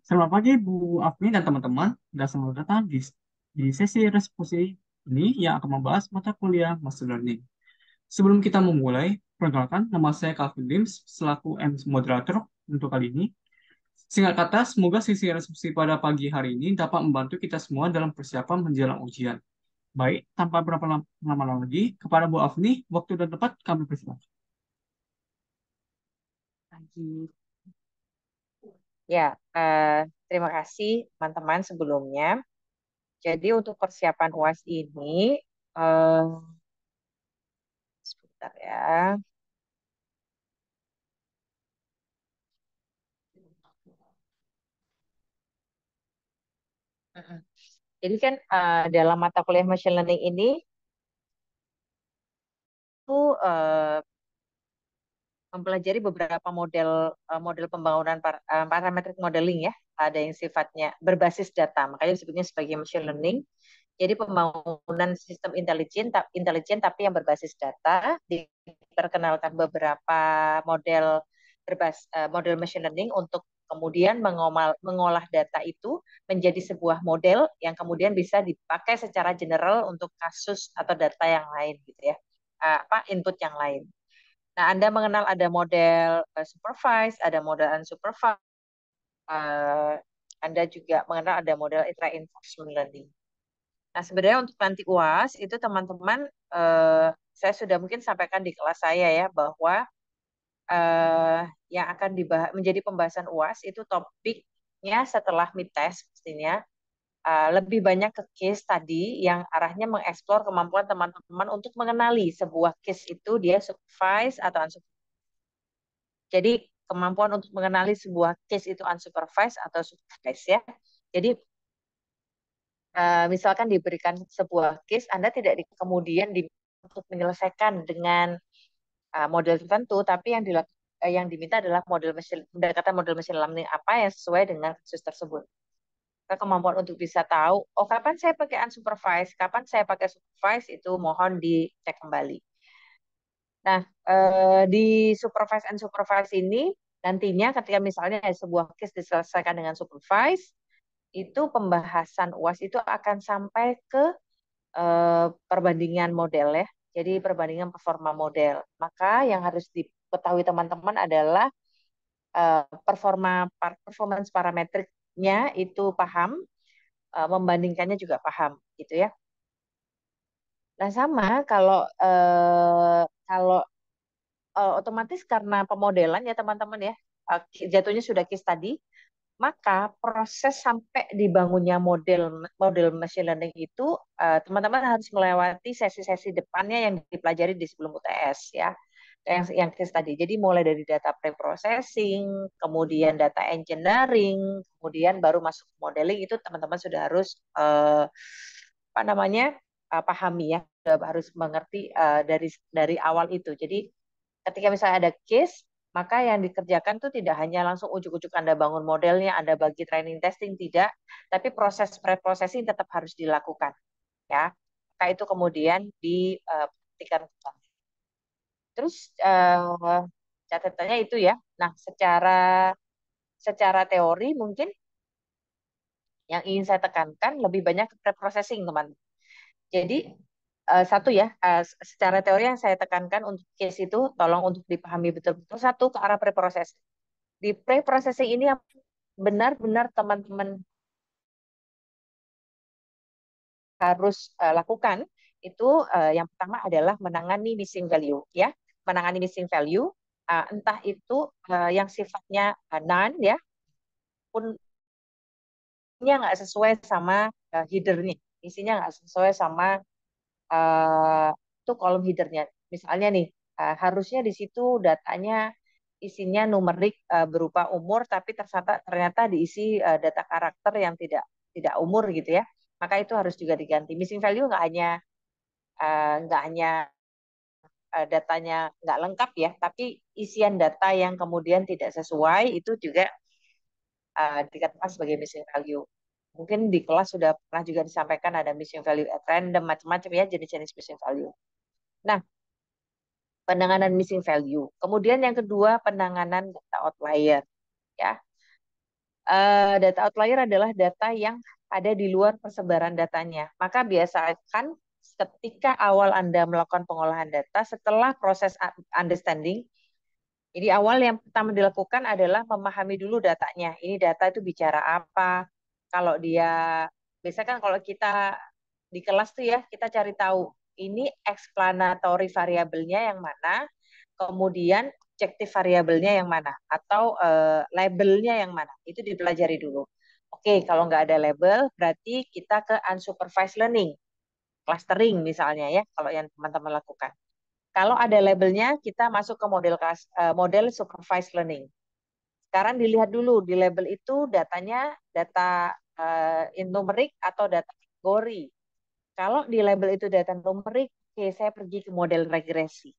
Selamat pagi Bu Afni dan teman-teman, dan selamat datang di sesi diskusi ini yang akan membahas mata kuliah Master Learning. Sebelum kita memulai, perkenalkan nama saya Calvin Lims selaku MC Moderator untuk kali ini. Singkat kata, semoga sesi diskusi pada pagi hari ini dapat membantu kita semua dalam persiapan menjelang ujian. Baik, tanpa berapa lama lagi, kepada Bu Afni, waktu dan tempat kami persilakan. Pagi. Ya, eh, terima kasih teman-teman sebelumnya. Jadi untuk persiapan UAS ini, eh, sebentar ya. Mm-mm. Jadi kan dalam mata kuliah machine learning ini tuh mempelajari beberapa model pembangunan parametric modeling ya. Ada yang sifatnya berbasis data, makanya disebutnya sebagai machine learning. Jadi pembangunan sistem intelijen tapi yang berbasis data, diperkenalkan beberapa model model machine learning untuk kemudian mengolah data itu menjadi sebuah model yang kemudian bisa dipakai secara general untuk kasus atau data yang lain gitu ya. Input yang lain. Nah, Anda mengenal ada model supervised, ada model unsupervised. eh, Anda juga mengenal ada model reinforcement learning. Nah, sebenarnya untuk nanti UAS itu teman-teman, saya sudah mungkin sampaikan di kelas saya ya bahwa yang akan dibahas menjadi pembahasan UAS itu topiknya setelah mid test pastinya lebih banyak ke case tadi yang arahnya mengeksplor kemampuan teman-teman untuk mengenali sebuah case itu dia supervised atau unsupervised. Jadi kemampuan untuk mengenali sebuah case itu unsupervised atau supervised ya. Jadi misalkan diberikan sebuah case, Anda tidak kemudian untuk menyelesaikan dengan model tertentu, tapi yang diminta adalah pendekatan model mesin learning apa yang sesuai dengan kasus tersebut. Kemampuan untuk bisa tahu, oh kapan saya pakai unsupervised, kapan saya pakai supervised, itu mohon dicek kembali. Nah, di supervised and supervised ini, nantinya ketika misalnya sebuah case diselesaikan dengan supervised, itu pembahasan UAS itu akan sampai ke perbandingan model ya. Jadi perbandingan performa model. Maka yang harus diketahui teman-teman adalah performance parametriknya itu paham, membandingkannya juga paham gitu ya. Nah sama kalau kalau otomatis karena pemodelan ya teman-teman ya, jatuhnya sudah case tadi, maka proses sampai dibangunnya model model machine learning itu teman-teman harus melewati sesi-sesi depannya yang dipelajari di sebelum UTS ya. Yang case tadi. Jadi mulai dari data pre-processing, kemudian data engineering, kemudian baru masuk ke modeling itu teman-teman sudah harus apa namanya? Pahami ya, sudah harus mengerti dari awal itu. Jadi ketika misalnya ada case, maka yang dikerjakan tuh tidak hanya langsung ujuk-ujuk Anda bangun modelnya, Anda bagi training testing, tidak, tapi proses pre-processing tetap harus dilakukan. Ya, maka itu kemudian diperhatikan. Terus catatannya itu ya. Nah, secara secara teori mungkin yang ingin saya tekankan lebih banyak ke pre-processing, teman. Jadi satu ya, secara teori yang saya tekankan untuk case itu tolong untuk dipahami betul-betul. Satu, ke arah pre-processing. Di pre-processing ini yang benar-benar teman-teman harus lakukan itu yang pertama adalah menangani missing value ya. Menangani missing value entah itu yang sifatnya none ya, pun nggak sesuai sama headernya, isinya nggak sesuai sama uh, itu kolom headernya. Misalnya nih, harusnya di situ datanya isinya numerik berupa umur, tapi ternyata diisi data karakter yang tidak tidak umur gitu ya. Maka itu harus juga diganti. Missing value nggak hanya datanya nggak lengkap ya, tapi isian data yang kemudian tidak sesuai itu juga dikatakan sebagai missing value. Mungkin di kelas sudah pernah juga disampaikan ada missing value at random, macam-macam ya jenis-jenis missing value. Nah, penanganan missing value. Kemudian yang kedua, penanganan data outlier. Ya, Data outlier adalah data yang ada di luar persebaran datanya. Maka biasakan ketika awal Anda melakukan pengolahan data, setelah proses understanding, jadi awal yang pertama dilakukan adalah memahami dulu datanya. Ini data itu bicara apa. Kalau dia, biasanya kan kalau kita di kelas tuh ya, kita cari tahu ini explanatory variabelnya yang mana, kemudian objektif variabelnya yang mana, atau labelnya yang mana. Itu dipelajari dulu. Oke, kalau nggak ada label, berarti kita ke unsupervised learning, clustering misalnya ya, kalau yang teman-teman lakukan. Kalau ada labelnya, kita masuk ke model supervised learning. Sekarang dilihat dulu di label itu datanya data in numerik atau data kategori. Kalau di label itu data numerik, oke, saya pergi ke model regresi.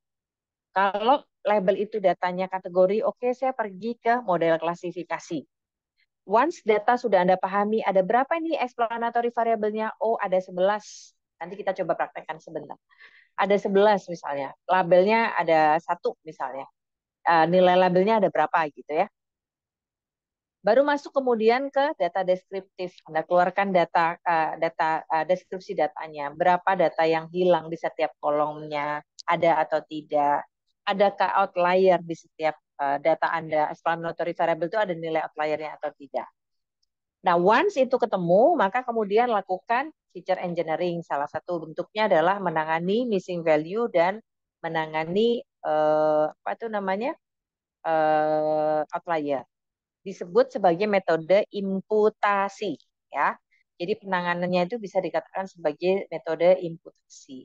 Kalau label itu datanya kategori, oke, saya pergi ke model klasifikasi. Once data sudah Anda pahami, ada berapa ini explanatory variabelnya? Oh, ada 11. Nanti kita coba praktekkan sebentar. Ada 11 misalnya. Labelnya ada satu misalnya. Nilai labelnya ada berapa gitu ya. Baru masuk kemudian ke data deskriptif. Anda keluarkan deskripsi datanya. Berapa data yang hilang di setiap kolomnya, ada atau tidak. Adakah outlier di setiap data Anda, explanatory variable itu ada nilai outliernya atau tidak. Nah, once itu ketemu, maka kemudian lakukan feature engineering. Salah satu bentuknya adalah menangani missing value dan menangani apa itu namanya outlier. Disebut sebagai metode imputasi, ya. Jadi penanganannya itu bisa dikatakan sebagai metode imputasi.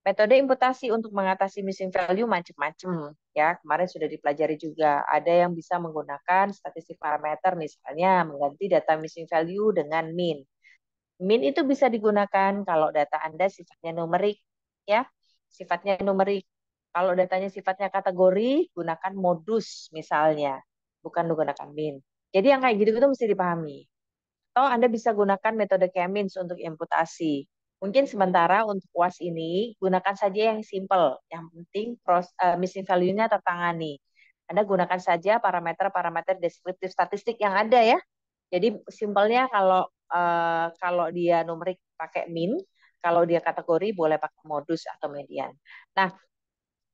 Metode imputasi untuk mengatasi missing value macam-macam, ya. Kemarin sudah dipelajari juga. Ada yang bisa menggunakan statistik parameter, misalnya mengganti data missing value dengan min. Min itu bisa digunakan kalau data Anda sifatnya numerik, ya. Sifatnya numerik. Kalau datanya sifatnya kategori, gunakan modus misalnya, bukan menggunakan min. Jadi yang kayak gitu itu mesti dipahami. Atau Anda bisa gunakan metode K-means untuk imputasi. Mungkin sementara untuk UAS ini, gunakan saja yang simple. Yang penting missing value-nya tertangani. Anda gunakan saja parameter-parameter deskriptif statistik yang ada ya. Jadi simpelnya kalau dia numerik pakai min, kalau dia kategori boleh pakai modus atau median. Nah,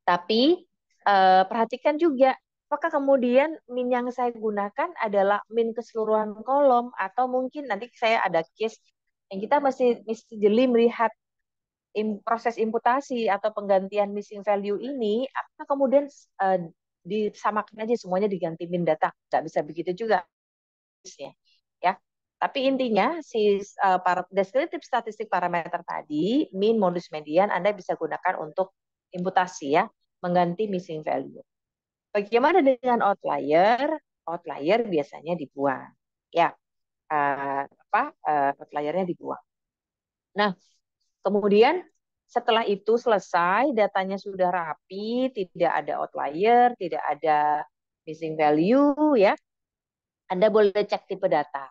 tapi perhatikan juga, apakah kemudian min yang saya gunakan adalah min keseluruhan kolom atau mungkin nanti saya ada case yang kita mesti jeli melihat proses imputasi atau penggantian missing value ini, apakah kemudian disamakan aja semuanya diganti min data? Nggak bisa begitu juga, ya. Tapi intinya si deskriptif statistik parameter tadi, min, modus, median, Anda bisa gunakan untuk imputasi ya, mengganti missing value. Bagaimana dengan outlier? Outlier biasanya dibuang. Ya, outliernya dibuang. Nah, kemudian setelah itu selesai, datanya sudah rapi, tidak ada outlier, tidak ada missing value, ya. Anda boleh cek tipe data.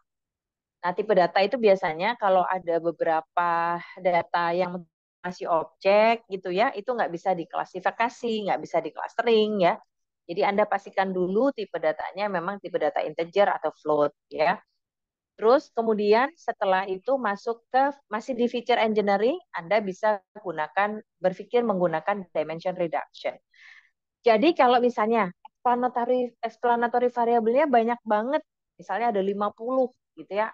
Nah, tipe data itu biasanya kalau ada beberapa data yang masih objek gitu ya, itu nggak bisa diklasifikasi, nggak bisa di-clustering ya. Jadi Anda pastikan dulu tipe datanya memang tipe data integer atau float ya. Terus kemudian setelah itu masuk ke masih di feature engineering, Anda bisa berpikir menggunakan dimension reduction. Jadi kalau misalnya explanatory variabelnya banyak banget, misalnya ada 50 gitu ya,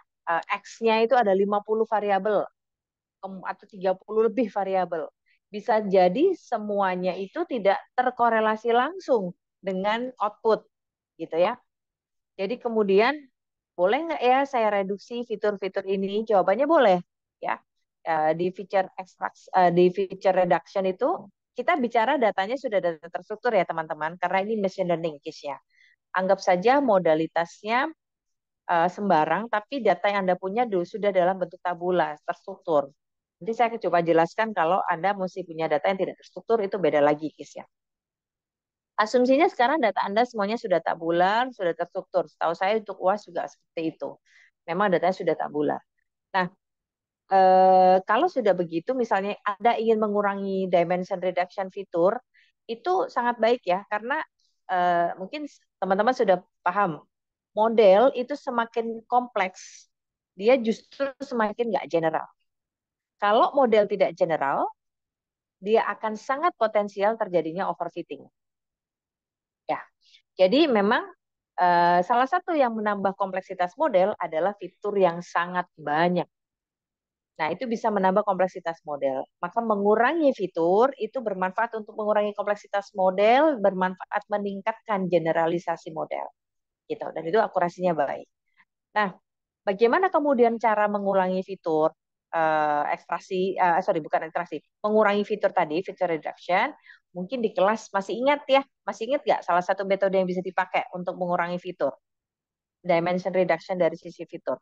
X-nya itu ada 50 variabel atau 30 lebih variabel. Bisa jadi semuanya itu tidak terkorelasi langsung dengan output gitu ya. Jadi kemudian boleh nggak ya saya reduksi fitur-fitur ini? Jawabannya boleh ya. Di feature reduction itu kita bicara datanya sudah data terstruktur ya teman-teman, karena ini machine learning case-nya. Anggap saja modalitasnya sembarang, tapi data yang Anda punya dulu sudah dalam bentuk tabula, terstruktur. Nanti saya coba jelaskan kalau Anda mesti punya data yang tidak terstruktur, itu beda lagi case-nya. Asumsinya sekarang data Anda semuanya sudah tabular, sudah terstruktur. Setahu saya untuk UAS juga seperti itu. Memang datanya sudah tabular. Nah, kalau sudah begitu, misalnya Anda ingin mengurangi dimension reduction fitur, itu sangat baik ya, karena mungkin teman-teman sudah paham model itu semakin kompleks, dia justru semakin nggak general. Kalau model tidak general, dia akan sangat potensial terjadinya overfitting. Ya, jadi memang salah satu yang menambah kompleksitas model adalah fitur yang sangat banyak. Nah, itu bisa menambah kompleksitas model. Maka mengurangi fitur itu bermanfaat untuk mengurangi kompleksitas model, bermanfaat meningkatkan generalisasi model. Gitu. Dan itu akurasinya baik. Nah, bagaimana kemudian cara mengurangi fitur sorry bukan ekstraksi, mengurangi fitur tadi, fitur reduction? Mungkin di kelas masih ingat ya, masih ingat nggak salah satu metode yang bisa dipakai untuk mengurangi fitur, dimension reduction dari sisi fitur?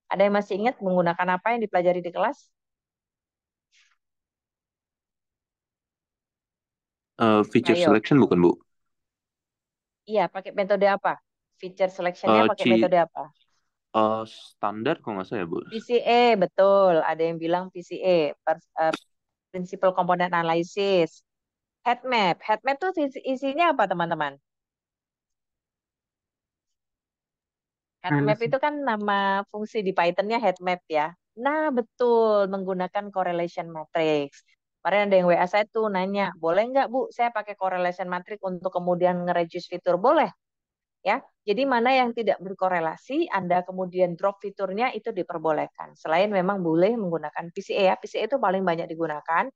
Ada yang masih ingat menggunakan apa yang dipelajari di kelas? Feature Ayo, selection bukan Bu? iya pakai metode apa? Feature selectionnya Eh, pakai ci metode apa? Standar kalau nggak salah ya Bu. PCA, betul. Ada yang bilang PCA, Principal Component Analysis. Heat map. Heat map tuh isinya apa, teman-teman? Heat map Relasi. itu kan nama fungsi di Python-nya heat map ya. Nah, betul. Menggunakan correlation matrix. Kemarin ada yang WA saya tuh nanya, boleh nggak Bu, saya pakai correlation matrix untuk kemudian nge-reduce fitur? Boleh, ya. Jadi mana yang tidak berkorelasi, Anda kemudian drop fiturnya itu diperbolehkan. Selain memang boleh menggunakan PCA ya. PCA itu paling banyak digunakan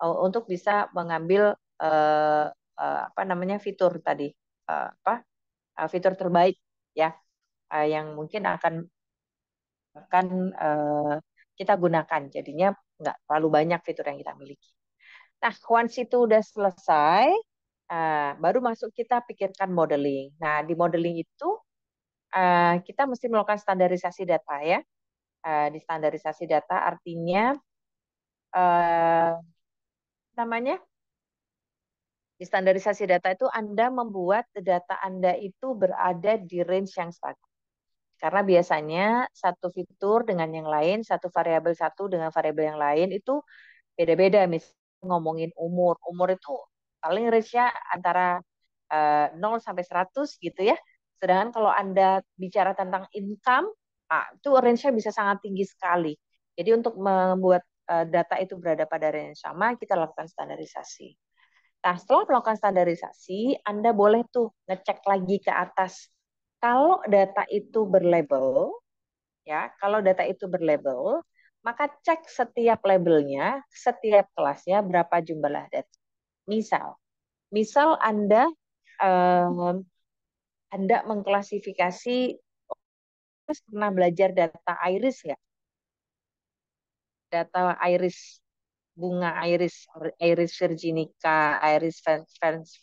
untuk bisa mengambil apa namanya fitur tadi, fitur terbaik ya, yang mungkin akan kita gunakan. Jadinya nggak terlalu banyak fitur yang kita miliki. Nah, once itu udah selesai, baru masuk kita pikirkan modeling. Nah, di modeling itu kita mesti melakukan standarisasi data ya. Di standarisasi data artinya uh, namanya di standarisasi data itu Anda membuat data Anda itu berada di range yang stabil. Karena biasanya satu fitur dengan yang lain, satu variabel satu dengan variabel yang lain itu beda-beda. Misalnya ngomongin umur. Umur itu paling range-nya antara 0 sampai 100 gitu ya. Sedangkan kalau Anda bicara tentang income, itu range-nya bisa sangat tinggi sekali. Jadi untuk membuat data itu berada pada range yang sama, kita lakukan standarisasi. Nah, setelah melakukan standarisasi, Anda boleh tuh ngecek lagi ke atas. Kalau data itu berlabel, ya, kalau data itu berlabel, maka cek setiap labelnya, setiap kelasnya berapa jumlah data. Misal Anda mengklasifikasi, pernah belajar data iris ya, data iris bunga iris, iris virginica, iris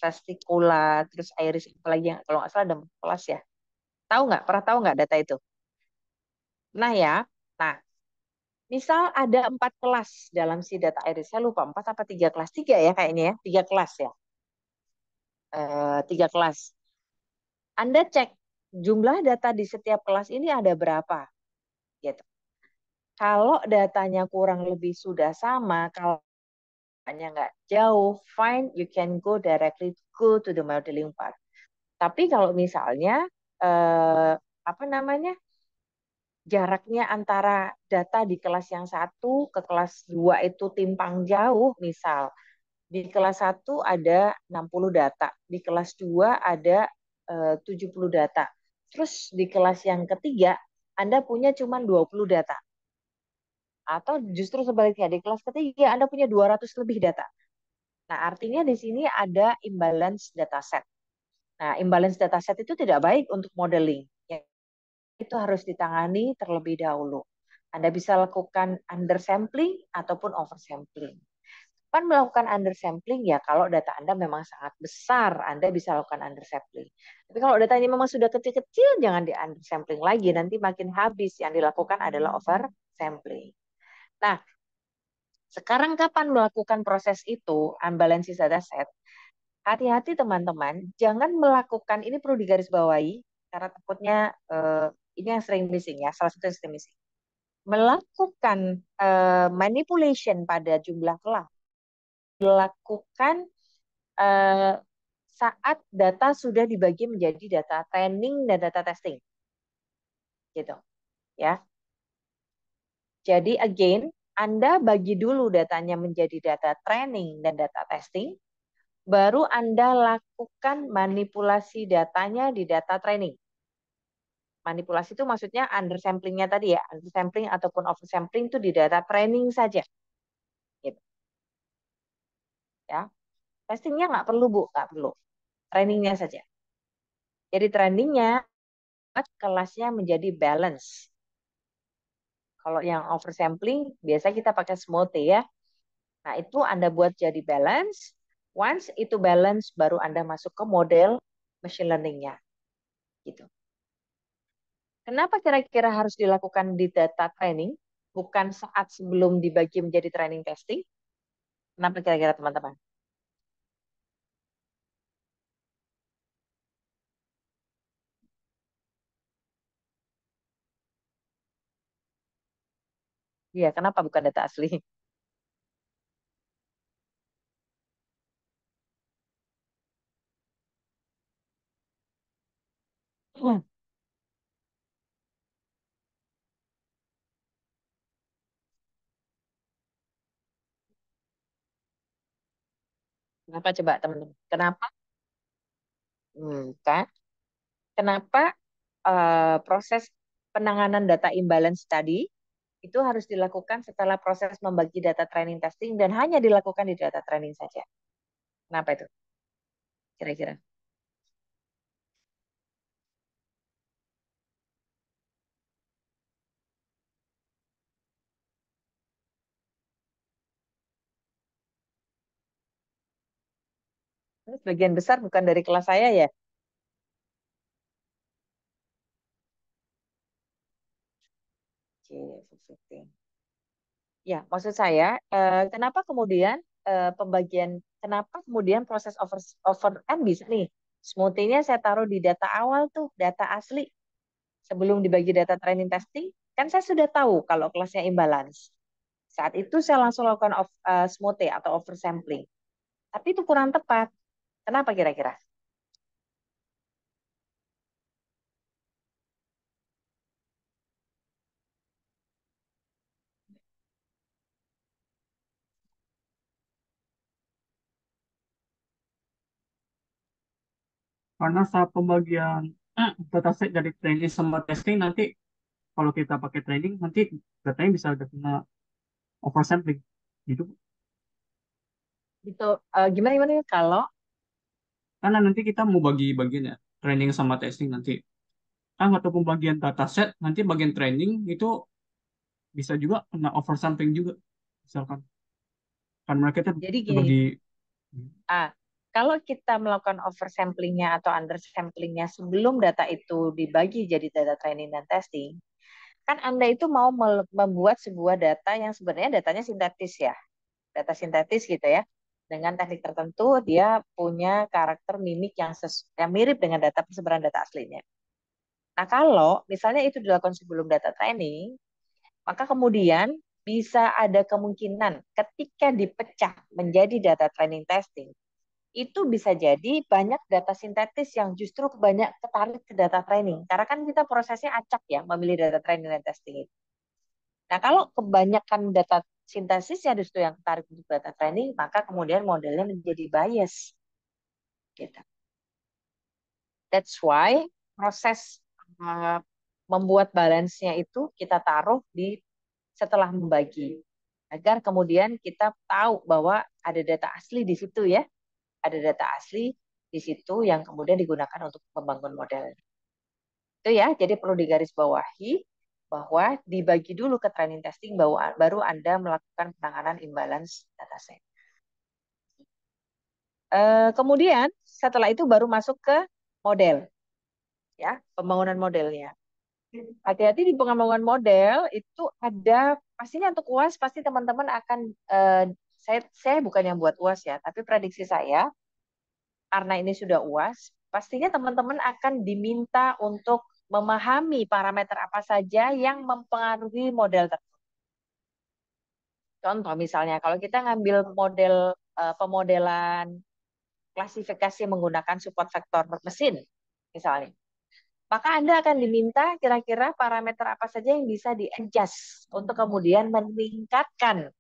fascicula, terus iris apa lagi yang kalau nggak salah ada 4 kelas ya. Tahu nggak? Pernah tahu nggak data itu? Nah ya, nah misal ada 4 kelas dalam si data iris. Saya lupa 4 apa 3 kelas? 3 ya kayaknya ya, 3 kelas ya. 3 kelas. Anda cek jumlah data di setiap kelas ini ada berapa, gitu. Kalau datanya kurang lebih sudah sama, kalau datanya nggak jauh, fine, you can go to the modeling part. Tapi kalau misalnya apa namanya jaraknya antara data di kelas yang satu ke kelas 2 itu timpang jauh, misal di kelas satu ada 60 data, di kelas 2 ada 70 data. Terus di kelas yang ketiga Anda punya cuma 20 data. Atau justru sebaliknya di kelas ketiga Anda punya 200 lebih data. Nah, artinya di sini ada imbalance dataset. Nah, imbalance dataset itu tidak baik untuk modeling. Ya, itu harus ditangani terlebih dahulu. Anda bisa lakukan undersampling ataupun oversampling. Kapan melakukan undersampling ya kalau data Anda memang sangat besar, Anda bisa lakukan undersampling. Tapi kalau datanya memang sudah kecil-kecil, jangan di undersampling lagi, nanti makin habis. Yang dilakukan adalah oversampling. Nah, sekarang kapan melakukan proses itu, unbalanced dataset? Hati-hati teman-teman, jangan melakukan, ini perlu digarisbawahi, karena takutnya ini yang sering missing ya, salah satu yang sering missing. Melakukan manipulation pada jumlah kelas, dilakukan saat data sudah dibagi menjadi data training dan data testing. Gitu, ya. Jadi again, Anda bagi dulu datanya menjadi data training dan data testing, baru Anda lakukan manipulasi datanya di data training. Manipulasi itu maksudnya undersampling-nya tadi ya, undersampling ataupun oversampling itu di data training saja. Gitu, ya. Testingnya nggak perlu, Bu, nggak perlu. Trainingnya saja. Jadi trainingnya kelasnya menjadi balance. Kalau yang oversampling, biasa kita pakai smooth ya. Nah, itu Anda buat jadi balance. Once itu balance, baru Anda masuk ke model machine learning-nya. Gitu. Kenapa kira-kira harus dilakukan di data training, bukan saat sebelum dibagi menjadi training testing? Kenapa kira-kira teman-teman? Iya, kenapa bukan data asli? Kenapa coba teman-teman? Kenapa? Kan? Kenapa proses penanganan data imbalance tadi itu harus dilakukan setelah proses membagi data training testing dan hanya dilakukan di data training saja. Kenapa itu? Kira-kira. Sebagian besar bukan dari kelas saya ya. Oke, ya, maksud saya, kenapa kemudian kenapa kemudian proses over kan bisa nih, smoothie-nya saya taruh di data awal tuh, data asli, sebelum dibagi data training testing, kan saya sudah tahu kalau kelasnya imbalance. Saat itu saya langsung lakukan smoothie atau oversampling. Tapi itu kurang tepat. Kenapa kira-kira? Karena saat pembagian dataset dari training sama testing nanti kalau kita pakai training nanti datanya bisa udah kena oversampling gitu. Gitu. Gimana gimana kalau Karena nanti kita mau bagi bagian ya training sama testing nanti. Kan atau pembagian dataset nanti bagian training itu bisa juga kena oversampling juga misalkan. Kan mereka itu jadi gini, terbagi. ah, kalau kita melakukan oversamplingnya atau undersamplingnya sebelum data itu dibagi jadi data training dan testing, kan Anda itu mau membuat sebuah data yang sebenarnya datanya sintetis ya, data sintetis gitu ya. Dengan teknik tertentu dia punya karakter mimik yang mirip dengan data persebaran data aslinya. Nah, kalau misalnya itu dilakukan sebelum data training, maka kemudian bisa ada kemungkinan ketika dipecah menjadi data training testing, itu bisa jadi banyak data sintetis yang justru banyak ketarik ke data training. Karena kan kita prosesnya acak ya, memilih data training dan testing itu. Nah, kalau kebanyakan data sintesis ya justru yang ketarik untuk data training, maka kemudian modelnya menjadi bias. Gitu. That's why proses membuat balance-nya itu kita taruh di setelah membagi. Agar kemudian kita tahu bahwa ada data asli di situ ya. Ada data asli di situ yang kemudian digunakan untuk membangun model. Itu ya, jadi perlu digarisbawahi bahwa dibagi dulu ke training testing baru Anda melakukan penanganan imbalance dataset. Kemudian setelah itu baru masuk ke model, ya pembangunan modelnya. Hati-hati di pengembangan model itu ada pastinya untuk UAS pasti teman-teman akan saya bukan yang buat UAS ya, tapi prediksi saya karena ini sudah UAS, pastinya teman-teman akan diminta untuk memahami parameter apa saja yang mempengaruhi model tersebut. Contoh misalnya, kalau kita ngambil model pemodelan klasifikasi menggunakan support vektor mesin, misalnya. Maka Anda akan diminta kira-kira parameter apa saja yang bisa di-adjust untuk kemudian meningkatkan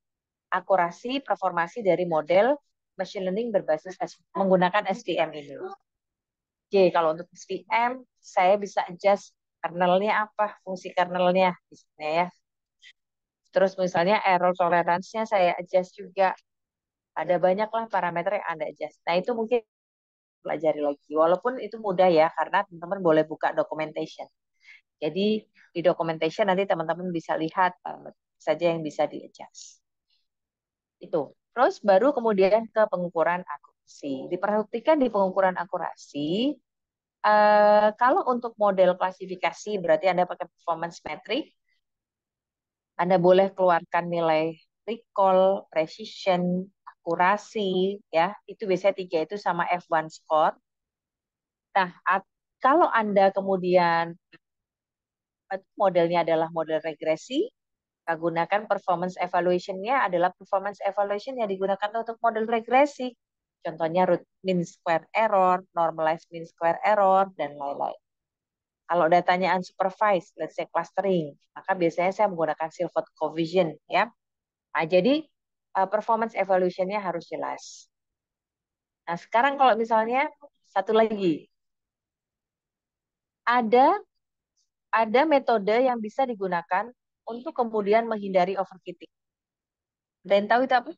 akurasi performasi dari model machine learning berbasis menggunakan SVM ini. Oke, kalau untuk SVM, saya bisa adjust kernelnya apa, fungsi kernelnya, misalnya ya. Terus misalnya error tolerance-nya saya adjust juga. Ada banyaklah parameter yang Anda adjust. Nah, itu mungkin pelajari lagi. Walaupun itu mudah ya, karena teman-teman boleh buka documentation. Jadi di documentation nanti teman-teman bisa lihat saja yang bisa di-adjust. Itu. Terus baru kemudian ke pengukuran akurasi. Diperhatikan di pengukuran akurasi, kalau untuk model klasifikasi berarti Anda pakai performance metric, Anda boleh keluarkan nilai recall, precision, akurasi, ya itu biasanya 3 itu sama F1 score. Nah, kalau Anda kemudian modelnya adalah model regresi, gunakan performance evaluation-nya adalah performance evaluation yang digunakan untuk model regresi. Contohnya root mean square error, normalized mean square error, dan lain-lain. Kalau datanya unsupervised, let's say clustering, maka biasanya saya menggunakan Silverwood coefficient, ya. Nah, jadi performance evaluation-nya harus jelas. Nah, sekarang kalau misalnya satu lagi, ada metode yang bisa digunakan untuk kemudian menghindari overfitting. Dan tahu itu apa?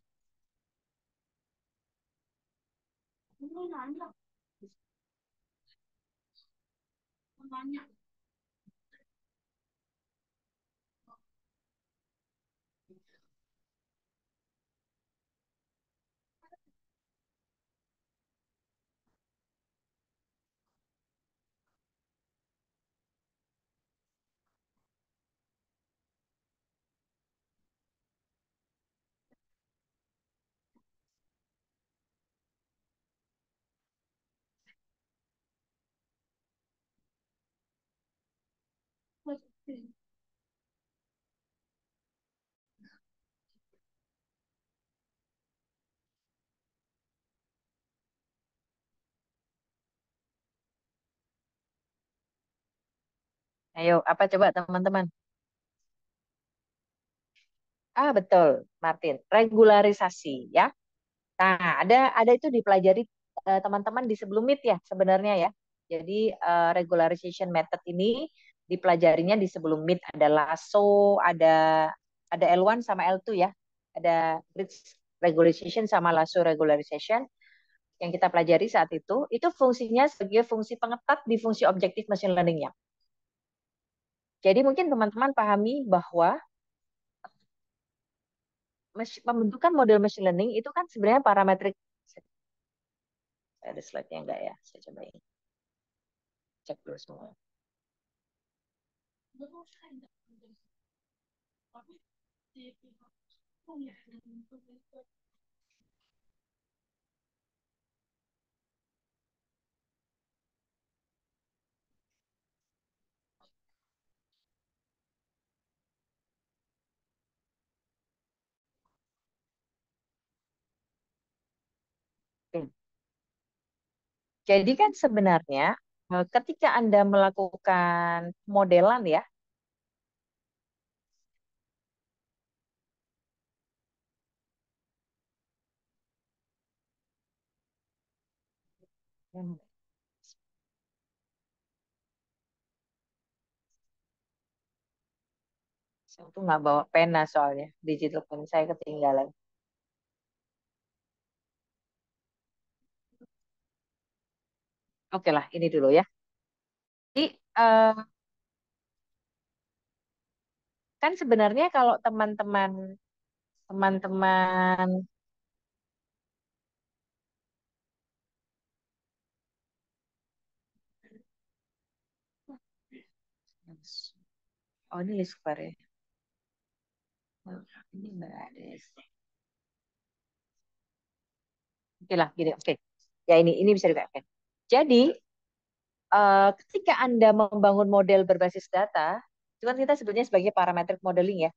Ayo, apa coba teman-teman? Betul, Martin. Regularisasi, ya. Nah, ada itu dipelajari teman-teman di sebelum MIT ya sebenarnya ya. Jadi regularization method ini dipelajarinya di sebelum MIT, ada Lasso, ada L1 sama L2 ya. Ada bridge regularization sama Lasso regularization yang kita pelajari saat itu fungsinya sebagai fungsi pengetat di fungsi objektif machine learning-nya. Jadi mungkin teman-teman pahami bahwa pembentukan model machine learning itu kan sebenarnya parametrik. Ada slide-nya enggak ya? Saya coba ini. Cek dulu semua. Oke. Jadi kan sebenarnya ketika Anda melakukan modelan ya, saya tuh nggak bawa pena soalnya digital pen saya ketinggalan. Oke lah, ini dulu ya. Jadi kan sebenarnya kalau teman-teman oh ini list square ya. Oh, ini nggak ada. Oke lah, gini. Oke. Ya ini bisa dipakai. Jadi ketika Anda membangun model berbasis data, itu kan kita sebutnya sebagai parametric modeling ya.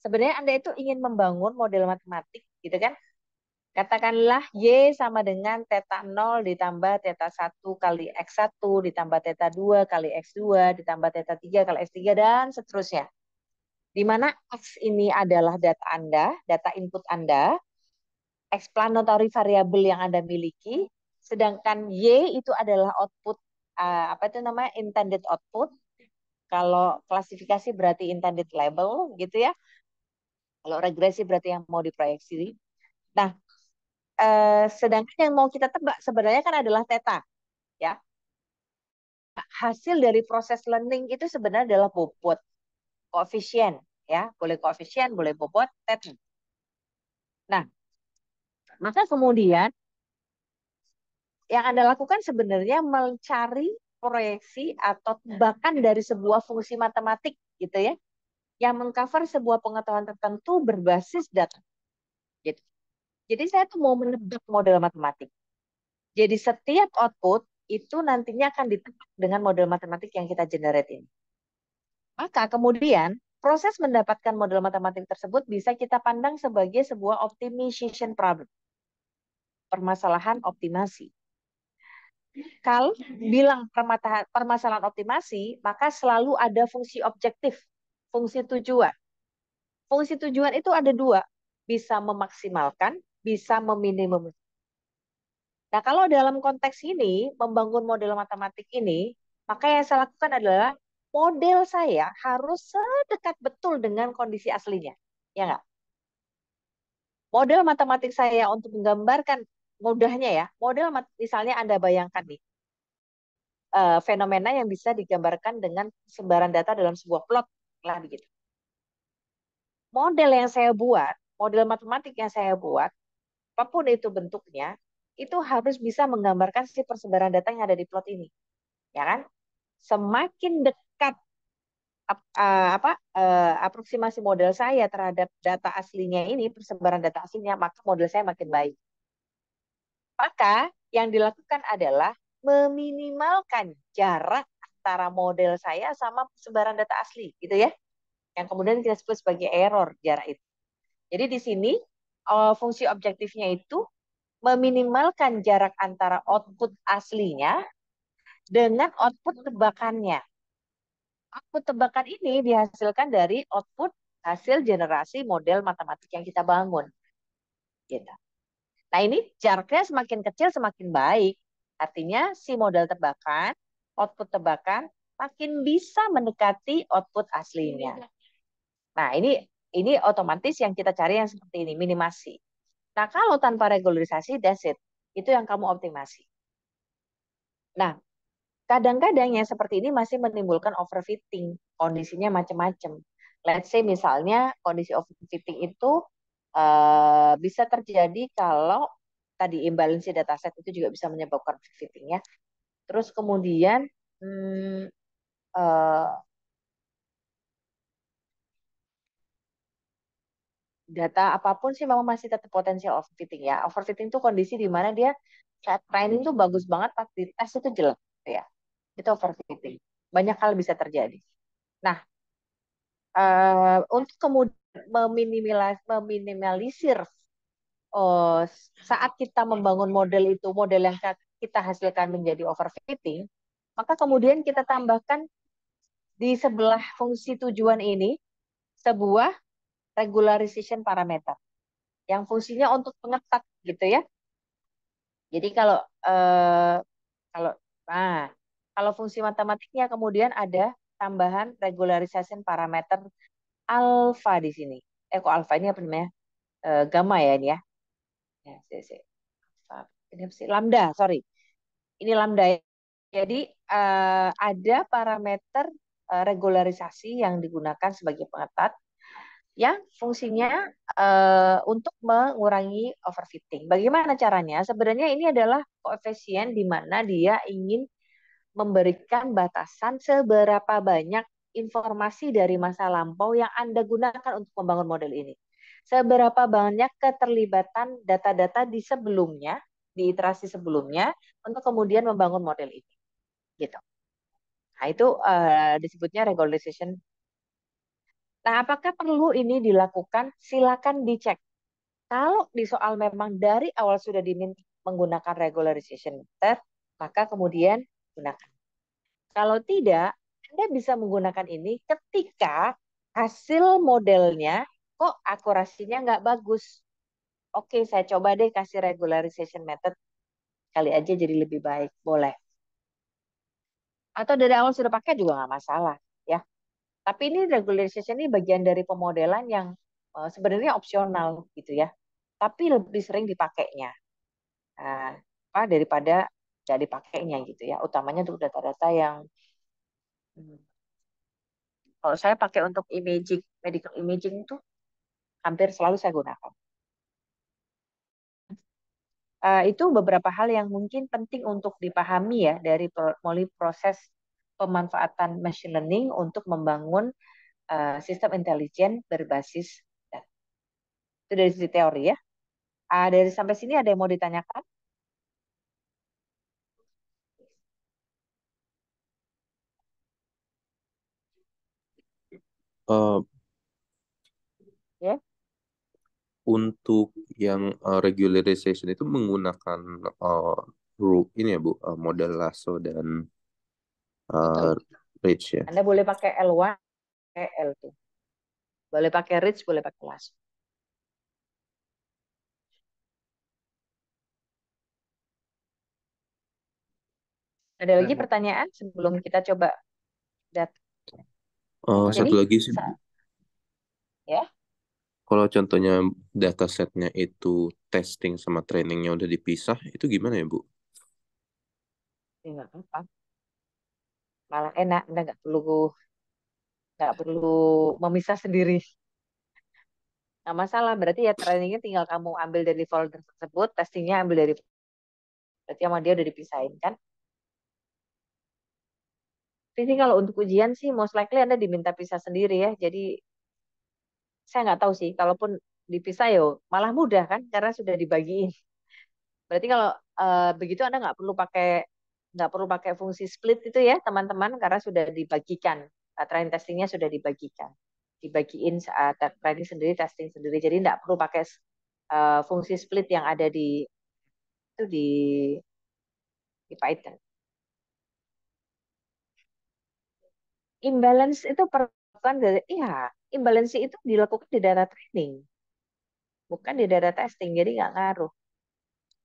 Sebenarnya Anda itu ingin membangun model matematik, gitu kan? Katakanlah Y sama dengan theta 0 ditambah theta 1 kali X1 ditambah theta 2 kali X2 ditambah theta 3 kali X3 dan seterusnya. Di mana X ini adalah data Anda, data input Anda, explanatory variable yang Anda miliki, sedangkan Y itu adalah output, apa itu namanya, intended output. Kalau klasifikasi berarti intended label gitu ya. Kalau regresi berarti yang mau diproyeksi. Nah, sedangkan yang mau kita tebak sebenarnya kan adalah theta, ya. Hasil dari proses learning itu sebenarnya adalah bobot, koefisien, ya. Boleh koefisien, boleh bobot, theta. Nah, maka kemudian yang Anda lakukan sebenarnya mencari proyeksi atau tebakan dari sebuah fungsi matematik gitu ya, yang mengcover sebuah pengetahuan tertentu berbasis data. Gitu. Jadi saya tuh mau menebak model matematik. Jadi setiap output itu nantinya akan ditebak dengan model matematik yang kita generate ini. Maka kemudian proses mendapatkan model matematik tersebut bisa kita pandang sebagai sebuah optimization problem. Permasalahan optimasi. Kalau bilang permasalahan optimasi, maka selalu ada fungsi objektif, fungsi tujuan. Fungsi tujuan itu ada dua, bisa memaksimalkan, bisa meminimum. Nah, kalau dalam konteks ini, membangun model matematik ini, maka yang saya lakukan adalah model saya harus sedekat betul dengan kondisi aslinya. Ya nggak? Model matematik saya untuk menggambarkan mudahnya ya, model misalnya Anda bayangkan nih, fenomena yang bisa digambarkan dengan sebaran data dalam sebuah plot lah begitu. Model yang saya buat, model matematik yang saya buat, apapun itu bentuknya, itu harus bisa menggambarkan si persebaran data yang ada di plot ini, ya kan? Semakin dekat aproksimasi model saya terhadap data aslinya ini, persebaran data aslinya, maka model saya makin baik. Maka yang dilakukan adalah meminimalkan jarak antara model saya sama sebaran data asli, gitu ya. Yang kemudian kita sebut sebagai error jarak itu. Jadi di sini fungsi objektifnya itu meminimalkan jarak antara output aslinya dengan output tebakannya. Output tebakan ini dihasilkan dari output hasil generasi model matematik yang kita bangun. Gitu. Nah ini jaraknya semakin kecil semakin baik. Artinya si model tebakan, output tebakan makin bisa mendekati output aslinya. Nah ini otomatis yang kita cari yang seperti ini, minimasi. Nah kalau tanpa regularisasi, that's it. Itu yang kamu optimasi. Nah kadang-kadang yang seperti ini masih menimbulkan overfitting. Kondisinya macam-macam. Let's say misalnya kondisi overfitting itu bisa terjadi kalau tadi imbalansi dataset itu juga bisa menyebabkan overfitting ya. Terus kemudian eh, data apapun sih memang masih tetap potensial overfitting ya. Overfitting itu kondisi di mana dia saat training tuh bagus banget, pas di tes itu jelek ya. Itu overfitting. Banyak hal bisa terjadi. Nah, untuk kemudian meminimalisir saat kita membangun model itu, model yang kita hasilkan menjadi overfitting, maka kemudian kita tambahkan di sebelah fungsi tujuan ini sebuah regularization parameter yang fungsinya untuk pengetat gitu ya. Jadi eh, kalau nah kalau fungsi matematiknya kemudian ada tambahan regularization parameter alfa di sini. Kok alfa ini apa namanya? Gamma ya ini ya. Ya, ini apa sih? Lambda, sorry. Ini lambda. Jadi ada parameter regularisasi yang digunakan sebagai pengetat yang fungsinya untuk mengurangi overfitting. Bagaimana caranya? Sebenarnya ini adalah koefisien di mana dia ingin memberikan batasan seberapa banyak informasi dari masa lampau yang Anda gunakan untuk membangun model ini. Seberapa banyak keterlibatan data-data di sebelumnya, di iterasi sebelumnya, untuk kemudian membangun model ini. Gitu. Nah, itu disebutnya regularization. Nah, apakah perlu ini dilakukan? Silakan dicek. Kalau di soal memang dari awal sudah diminta menggunakan regularization method, maka kemudian gunakan. Kalau tidak, Anda bisa menggunakan ini ketika hasil modelnya kok akurasinya nggak bagus. Oke, saya coba deh kasih regularization method, kali aja jadi lebih baik. Boleh. Atau dari awal sudah pakai juga nggak masalah, ya. Tapi ini regularization ini bagian dari pemodelan yang sebenarnya opsional gitu ya. Tapi lebih sering dipakainya. Nah, apa daripada nggak dipakainya gitu ya. Utamanya untuk data-data yang kalau saya pakai untuk imaging, medical imaging itu hampir selalu saya gunakan. Itu beberapa hal yang mungkin penting untuk dipahami ya dari mulai proses pemanfaatan machine learning untuk membangun sistem intelijen berbasis data. Itu dari sisi teori ya. Dari sampai sini ada yang mau ditanyakan? Eh, Ya. untuk yang regularization itu menggunakan ini ya Bu, model Lasso dan Betul. Rich ya. Anda boleh pakai L1, pakai L2. Boleh pakai Rich, boleh pakai Lasso. Ada lagi pertanyaan sebelum kita coba data? Satu Jadi, lagi sih, ya, kalau contohnya datasetnya itu testing sama trainingnya udah dipisah, itu gimana ya Bu? ya nggak apa-apa. Malah enak, Anda nggak perlu memisah sendiri. Nggak masalah, berarti ya trainingnya tinggal kamu ambil dari folder tersebut, testingnya ambil dari, berarti sama dia udah dipisahin kan? Tapi kalau untuk ujian sih, most likely Anda diminta pisah sendiri ya. Jadi saya nggak tahu sih, kalaupun dipisah yo malah mudah kan, karena sudah dibagiin. Berarti kalau begitu Anda nggak perlu pakai fungsi split itu ya teman-teman, karena sudah dibagikan. Training testingnya sudah dibagikan, dibagiin saat training sendiri, testing sendiri. Jadi nggak perlu pakai fungsi split yang ada di Python. Imbalance itu perlakuan dari, iya, imbalance itu dilakukan di data training, bukan di data testing, jadi nggak ngaruh.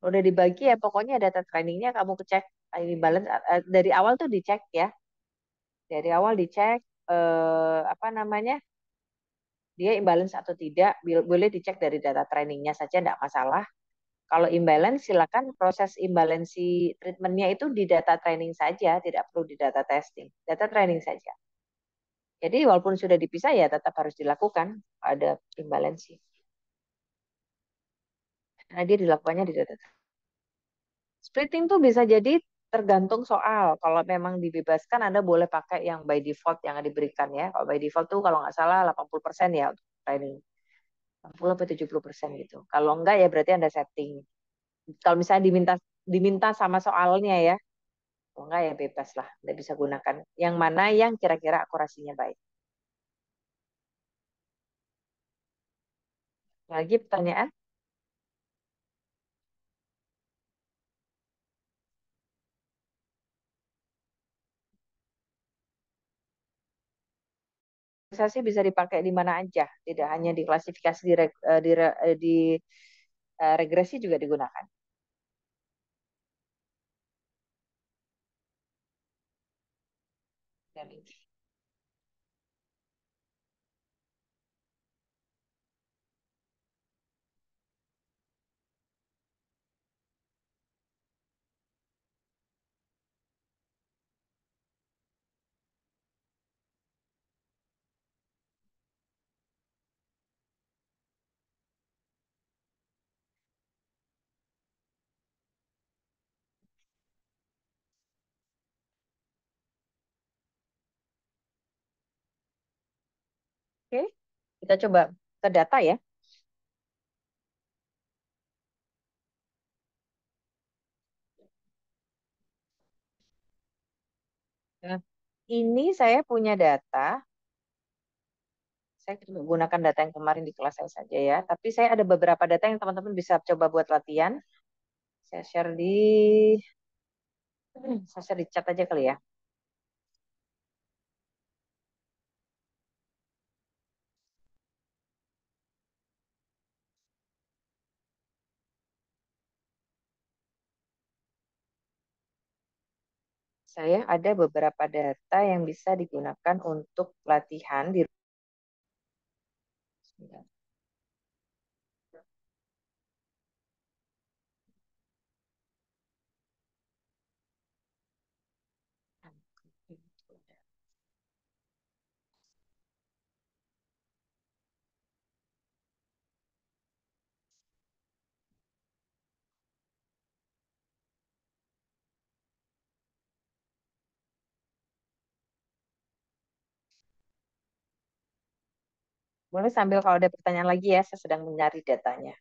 Udah dibagi ya, pokoknya data trainingnya kamu cek imbalance dari awal tuh dicek ya, dari awal dicek apa namanya, dia imbalance atau tidak, boleh dicek dari data trainingnya saja, tidak masalah. Kalau imbalance, silakan proses imbalance treatmentnya itu di data training saja, tidak perlu di data testing, data training saja. Jadi walaupun sudah dipisah ya tetap harus dilakukan ada imbalansi. Karena dia dilakukannya di data. Splitting tuh bisa jadi tergantung soal. Kalau memang dibebaskan Anda boleh pakai yang by default yang diberikan ya. Kalau by default tuh kalau nggak salah 80% ya untuk training. 80 atau 70% gitu. Kalau enggak ya berarti Anda setting. Kalau misalnya diminta diminta sama soalnya ya. Kalau enggak ya bebas lah. Anda bisa gunakan yang mana yang kira-kira akurasinya baik. Lagi pertanyaan? Klasifikasi bisa dipakai di mana aja, tidak hanya di klasifikasi di regresi juga digunakan. Oke, kita coba ke data ya. Nah, ini saya punya data Saya gunakan data yang kemarin di kelas saya saja ya. Tapi saya ada beberapa data yang teman-teman bisa coba buat latihan. Saya share di saya share di chat aja kali ya. Saya ada beberapa data yang bisa digunakan untuk latihan di boleh sambil kalau ada pertanyaan lagi ya, saya sedang mencari datanya.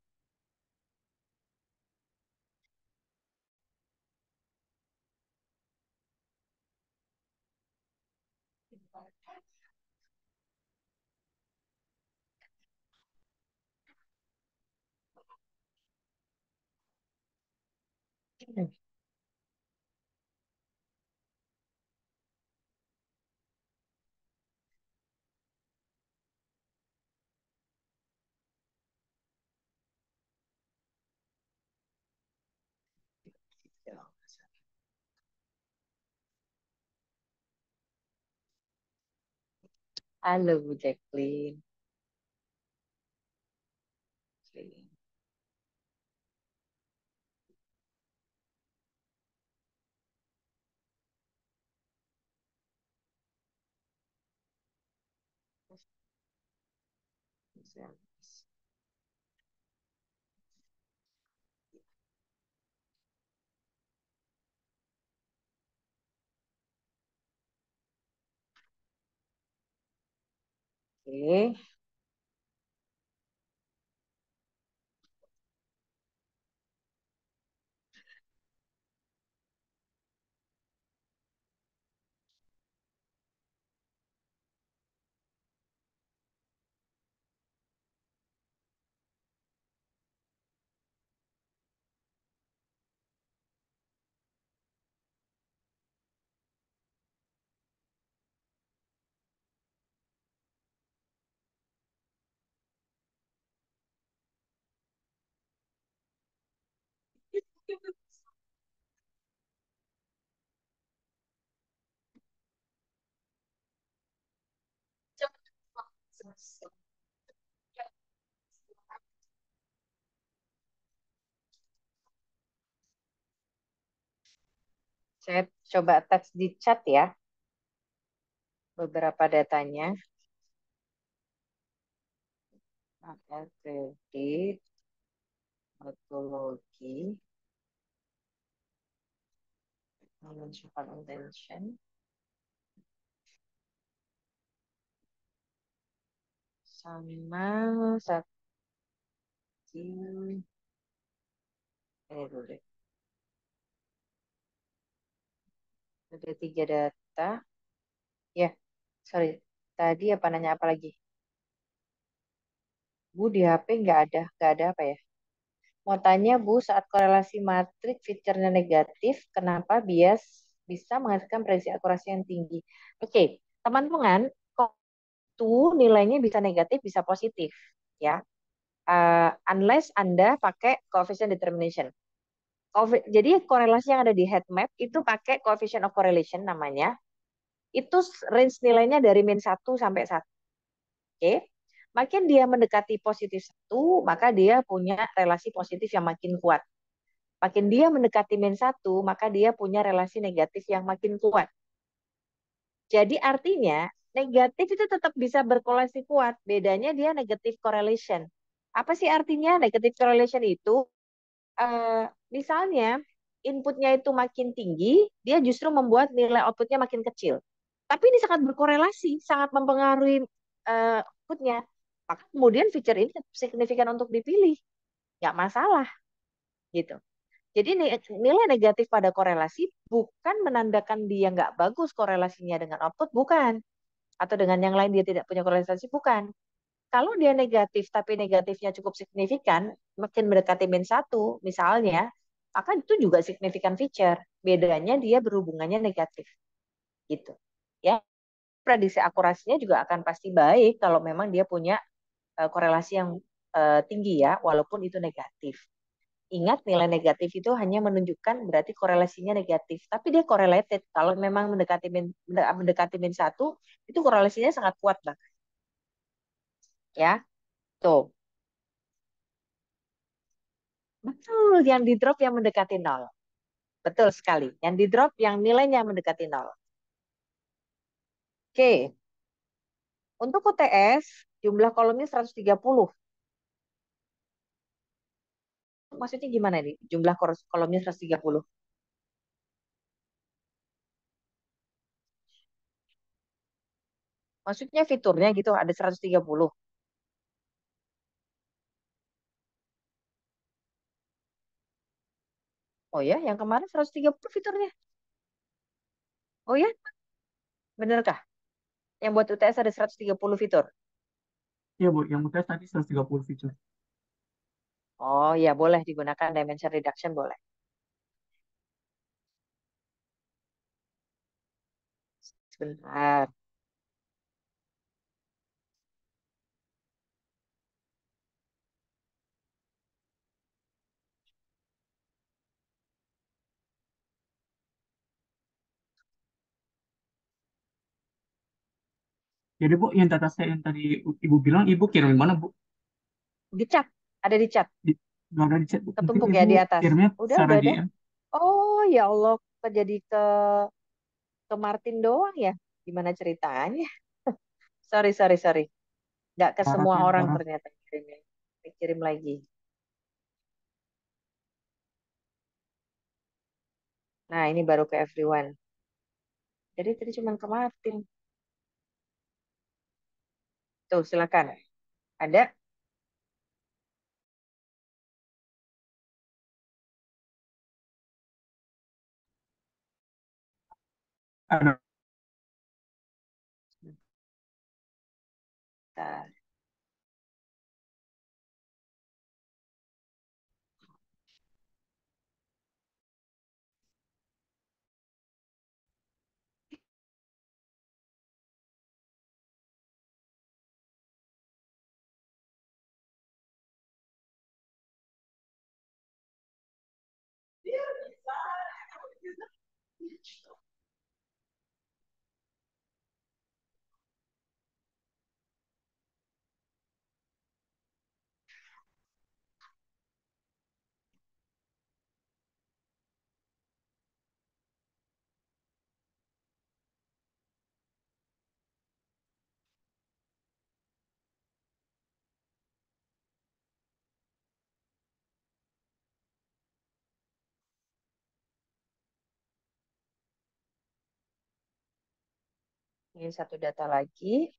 Halo Bu Jacqueline. Oke. Saya coba teks di chat ya beberapa datanya. Ada kredit, metodologi, municipal intention, sama satu ini dulu deh. Ada 3 data. Ya, sorry. Tadi apa nanya apa lagi? Bu di HP nggak ada apa ya? Mau tanya Bu, saat korelasi matrik fiturnya negatif, kenapa bias bisa menghasilkan prediksi akurasi yang tinggi? Oke, teman-teman, kok itu nilainya bisa negatif, bisa positif, ya. Unless Anda pakai coefficient determination. Jadi korelasi yang ada di heat map itu pakai coefficient of correlation namanya. Itu range nilainya dari -1 sampai 1. Oke. Makin dia mendekati +1, maka dia punya relasi positif yang makin kuat. Makin dia mendekati -1, maka dia punya relasi negatif yang makin kuat. Jadi artinya negatif itu tetap bisa berkorelasi kuat. Bedanya dia negative correlation. Apa sih artinya negative correlation itu? Misalnya inputnya itu makin tinggi, dia justru membuat nilai outputnya makin kecil. Tapi ini sangat berkorelasi, sangat mempengaruhi outputnya. Maka kemudian feature ini signifikan untuk dipilih, nggak masalah gitu. Jadi nilai negatif pada korelasi bukan menandakan dia nggak bagus korelasinya dengan output, bukan. Atau dengan yang lain dia tidak punya korelasi, bukan. Kalau dia negatif, tapi negatifnya cukup signifikan, makin mendekati min 1, misalnya, maka itu juga signifikan feature. Bedanya dia berhubungannya negatif, gitu. Ya, prediksi akurasinya juga akan pasti baik kalau memang dia punya korelasi yang tinggi ya, walaupun itu negatif. Ingat nilai negatif itu hanya menunjukkan berarti korelasinya negatif, tapi dia correlated. Kalau memang mendekati min 1, itu korelasinya sangat kuat bahkan. Ya, tuh. Betul, yang di drop yang mendekati nol. Betul sekali. Yang di drop yang nilainya mendekati nol. Oke, untuk UTS jumlah kolomnya 130. Maksudnya gimana nih? Jumlah kolomnya 130. Maksudnya fiturnya gitu ada 130. Oh ya, yang kemarin 130 fiturnya. Oh ya, benerkah? Yang buat UTS ada 130 fitur. Iya, Bu. Yang UTS tadi 130 feature. Oh ya, boleh digunakan dimension reduction boleh. Sebentar. Jadi, Bu, yang dataset yang tadi Ibu bilang, Ibu kirim di mana, Bu? Di chat, ada di chat. Di, nggak ada di chat, Bu. Mungkin Ketumpuk ya Ibu di atas. kirimnya secara Udah ada. DM. Oh ya Allah, kok jadi ke Martin doang ya? Gimana ceritanya? Sorry, sorry, sorry. Nggak ke Parah, semua ya, orang parah. ternyata kirimnya. Kirim lagi. Nah, ini baru ke everyone. Jadi tadi cuma ke Martin. Tuh, silakan. Ada? Ada. Bentar. Ini satu data lagi.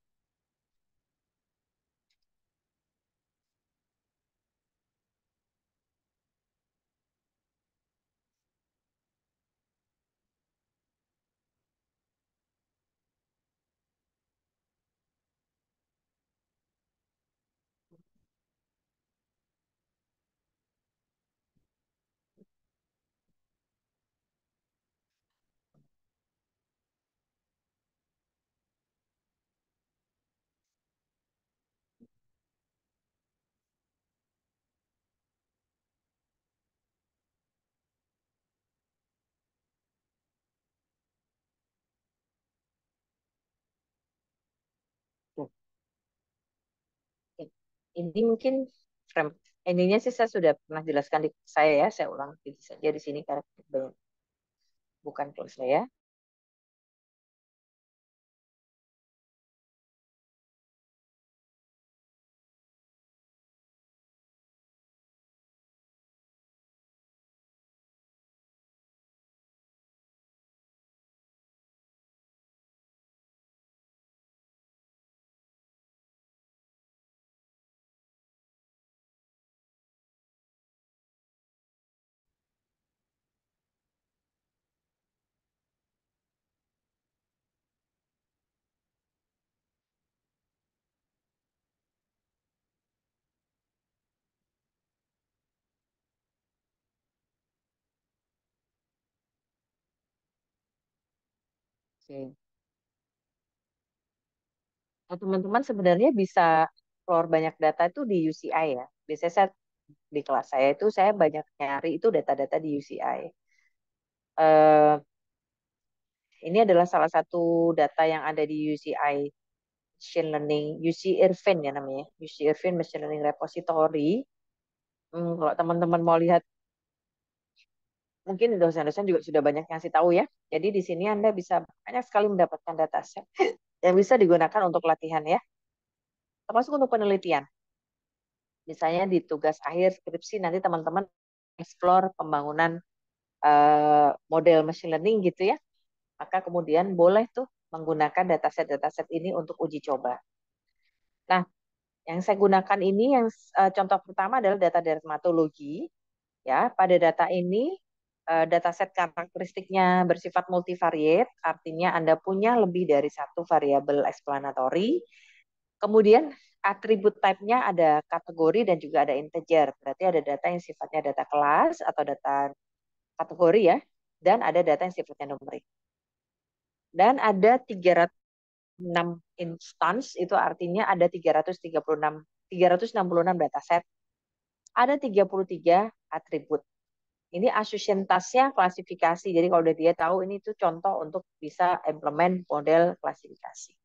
Tuh. Ini mungkin frame. Ininya sih saya sudah pernah jelaskan di saya ya. Saya ulang saja di sini karena bukan kalau saya. Oke. Nah, teman-teman sebenarnya bisa explore banyak data itu di UCI ya. Biasanya saya, di kelas saya itu saya banyak nyari itu data-data di UCI. Eh, ini adalah salah satu data yang ada di UCI Machine Learning, UC Irvine ya namanya, UC Irvine Machine Learning Repository. Kalau teman-teman mau lihat, mungkin dosen-dosen juga sudah banyak yang ngasih tahu ya. Jadi di sini Anda bisa banyak sekali mendapatkan dataset yang bisa digunakan untuk latihan ya, termasuk untuk penelitian. Misalnya di tugas akhir skripsi nanti teman-teman explore pembangunan model machine learning gitu ya, maka kemudian boleh tuh menggunakan dataset-dataset ini untuk uji coba. Nah, yang saya gunakan ini yang contoh pertama adalah data dermatologi. Ya, pada data ini dataset karakteristiknya bersifat multivariate, artinya Anda punya lebih dari satu variabel explanatory. Kemudian atribut type-nya ada kategori dan juga ada integer. Berarti ada data yang sifatnya data kelas atau data kategori ya, dan ada data yang sifatnya numerik. Dan ada 306 instance, itu artinya ada 366 dataset. Ada 33 atribut. Ini assumption task-nya klasifikasi. Jadi kalau udah dia tahu ini tuh contoh untuk bisa implement model klasifikasi.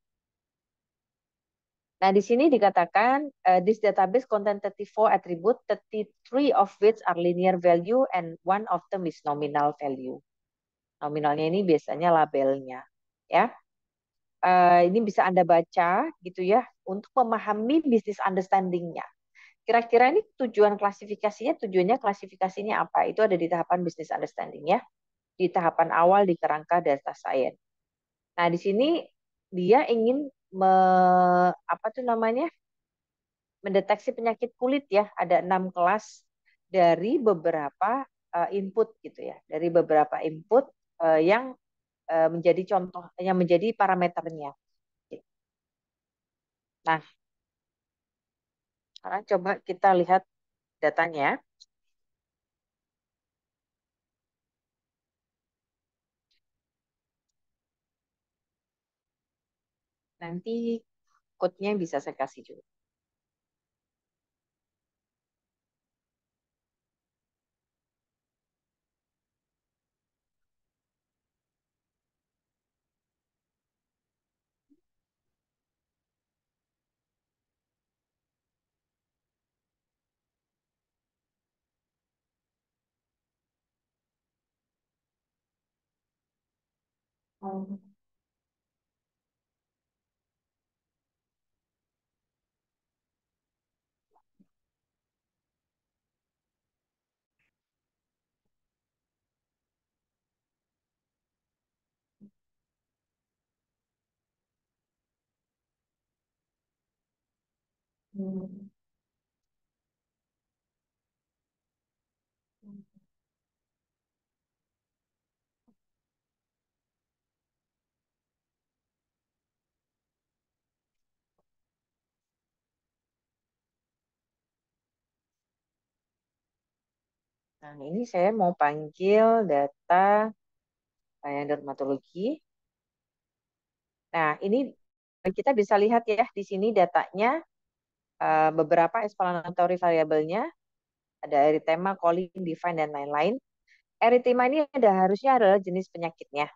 Nah, di sini dikatakan this database contain 34 attribute, 33 of which are linear value and one of them is nominal value. Nominalnya ini biasanya labelnya, ya. Ini bisa Anda baca gitu ya untuk memahami business understanding-nya. Kira-kira ini tujuannya klasifikasinya apa? Itu ada di tahapan business understanding ya. Di tahapan awal di kerangka data science. Nah, di sini dia ingin apa tuh namanya? Mendeteksi penyakit kulit ya. Ada 6 kelas dari beberapa input gitu ya. Dari beberapa input yang menjadi contoh, yang menjadi parameternya. Nah, sekarang coba kita lihat datanya. Nanti code-nya bisa saya kasih juga. Nah, ini saya mau panggil data yang dermatologi. Nah, ini kita bisa lihat ya di sini datanya beberapa explanatory variabelnya, ada erythema, calling, define, dan lain-lain. Erythema ini harusnya adalah jenis penyakitnya.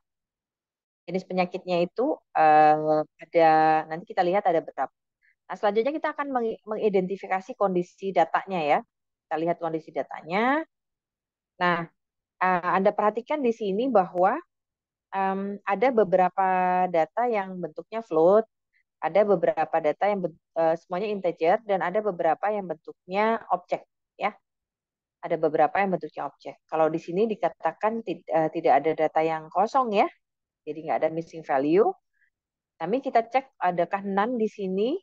Jenis penyakitnya itu ada, nanti kita lihat ada berapa. Nah, selanjutnya kita akan mengidentifikasi kondisi datanya ya. Kita lihat kondisi datanya. Nah, Anda perhatikan di sini bahwa ada beberapa data yang bentuknya float, ada beberapa data yang semuanya integer, dan ada beberapa yang bentuknya objek ya. Ada beberapa yang bentuknya objek. Kalau di sini dikatakan tidak ada data yang kosong ya, jadi nggak ada missing value. Tapi kita cek adakah none di sini.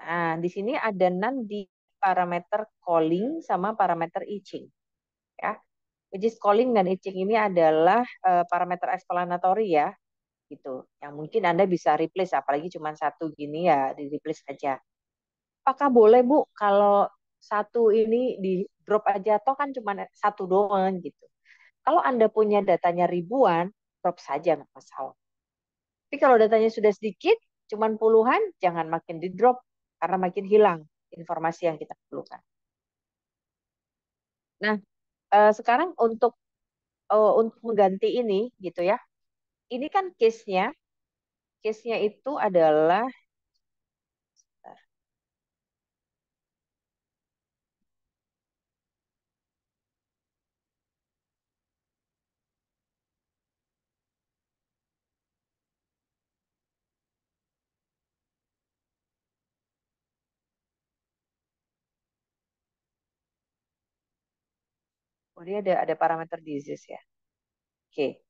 Nah, di sini ada none di parameter calling sama parameter itching. Ya, which is calling dan itching ini adalah parameter explanatory ya, gitu. Yang mungkin Anda bisa replace, apalagi cuma satu gini ya, di replace aja. Apakah boleh Bu kalau satu ini di drop aja, toh kan cuma satu doang gitu. Kalau Anda punya datanya ribuan, drop saja, nggak masalah. Tapi kalau datanya sudah sedikit, cuman puluhan, jangan makin di drop karena makin hilang informasi yang kita perlukan. Nah, sekarang untuk mengganti ini gitu ya. Ini kan case-nya itu adalah oh dia ada parameter disease ya. Oke.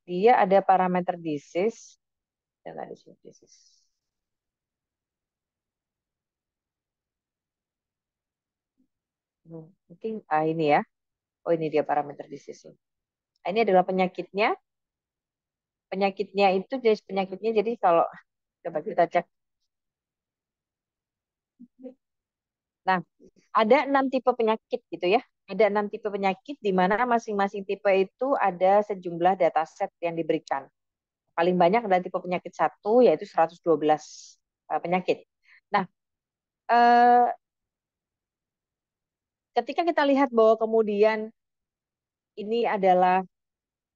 Dia ada parameter disease dan ada disease. Mungkin ini ya. Oh ini dia parameter disease. Ini adalah penyakitnya. Penyakitnya itu jenis penyakitnya. Jadi kalau coba kita cek. Nah, ada 6 tipe penyakit gitu ya. Ada 6 tipe penyakit di mana masing-masing tipe itu ada sejumlah dataset yang diberikan. Paling banyak adalah tipe penyakit 1 yaitu 112 penyakit. Nah, eh, ketika kita lihat bahwa kemudian ini adalah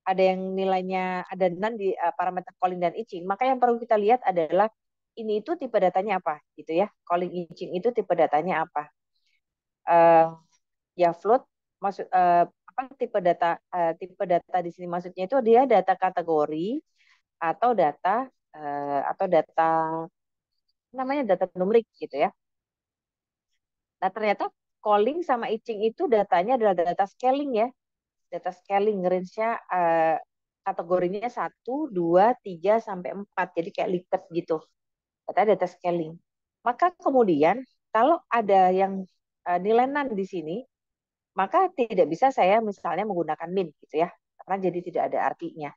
ada yang nilainya ada nan di parameter calling dan itching, maka yang perlu kita lihat adalah ini itu tipe datanya apa gitu ya. Calling itching itu tipe datanya apa? Uh, ya float maksud apa tipe data di sini maksudnya itu dia data kategori atau data namanya data numerik gitu ya. Nah, ternyata calling sama itching itu datanya adalah data scaling ya. Data scaling range-nya kategorinya 1, 2, 3, sampai 4. Jadi kayak Likert gitu. Data scaling. Maka kemudian kalau ada yang nilai nan di sini, maka tidak bisa saya misalnya menggunakan min gitu ya. Karena jadi tidak ada artinya.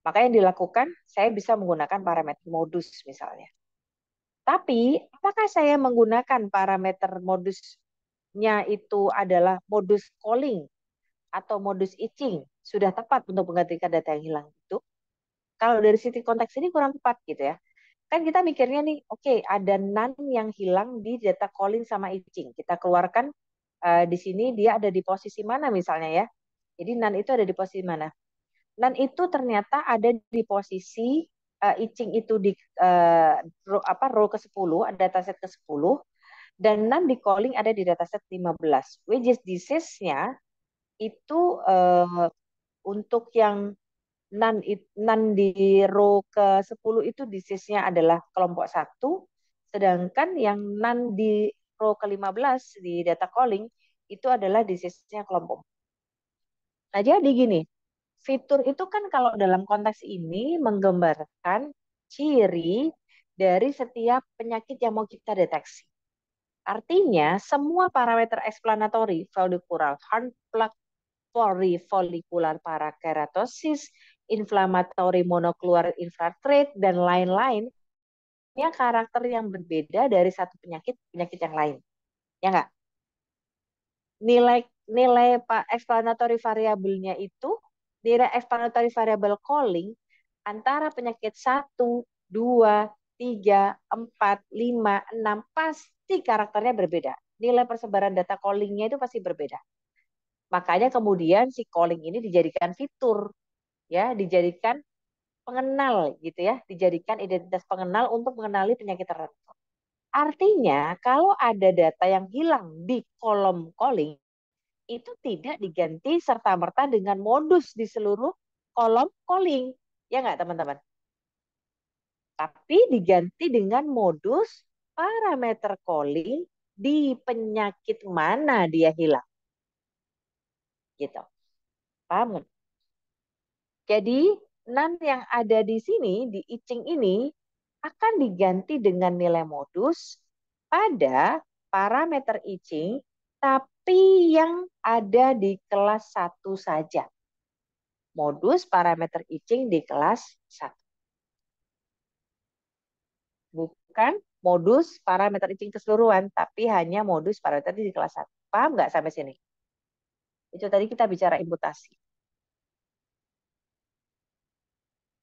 Maka yang dilakukan, saya bisa menggunakan parameter modus misalnya. Tapi, apakah saya menggunakan parameter modusnya itu adalah modus calling atau modus itching? Sudah tepat untuk menggantikan data yang hilang itu? Kalau dari sisi konteks ini kurang tepat gitu ya. Kan kita mikirnya nih, oke, ada none yang hilang di data calling sama itching. Kita keluarkan di sini dia ada di posisi mana misalnya ya. Jadi none itu ada di posisi mana? None itu ternyata ada di posisi itching itu di row ke-10, ada dataset ke-10 dan none di calling ada di dataset 15. Which is disease-nya itu untuk yang none di row ke-10 itu disease-nya adalah kelompok 1, sedangkan yang none di row ke-15 di data calling itu adalah disease-nya kelompok. Nah, jadi gini, fitur itu kan kalau dalam konteks ini menggambarkan ciri dari setiap penyakit yang mau kita deteksi. Artinya, semua parameter explanatory, follicular heart plaque, follicular parakeratosis, inflammatory monoclonal infiltrate, dan lain-lain, punya karakter yang berbeda dari satu penyakit yang lain. Ya nggak? Nilai explanatory variabelnya itu, nilai explanatory variable calling antara penyakit 1, 2, 3, 4, 5, 6 pasti karakternya berbeda. Nilai persebaran data callingnya itu pasti berbeda. Makanya kemudian si calling ini dijadikan fitur, ya, dijadikan pengenal gitu ya, dijadikan identitas pengenal untuk mengenali penyakit tertentu. Artinya kalau ada data yang hilang di kolom calling itu tidak diganti serta-merta dengan modus di seluruh kolom calling. Ya nggak teman-teman? Tapi diganti dengan modus parameter calling di penyakit mana dia hilang. Gitu. Paham? Jadi nan yang ada di sini, di itching ini, akan diganti dengan nilai modus pada parameter itching, tapi yang ada di kelas 1 saja. Modus parameter itching di kelas 1. Bukan modus parameter itching keseluruhan, tapi hanya modus parameter di kelas 1. Paham nggak sampai sini? Itu tadi kita bicara imputasi.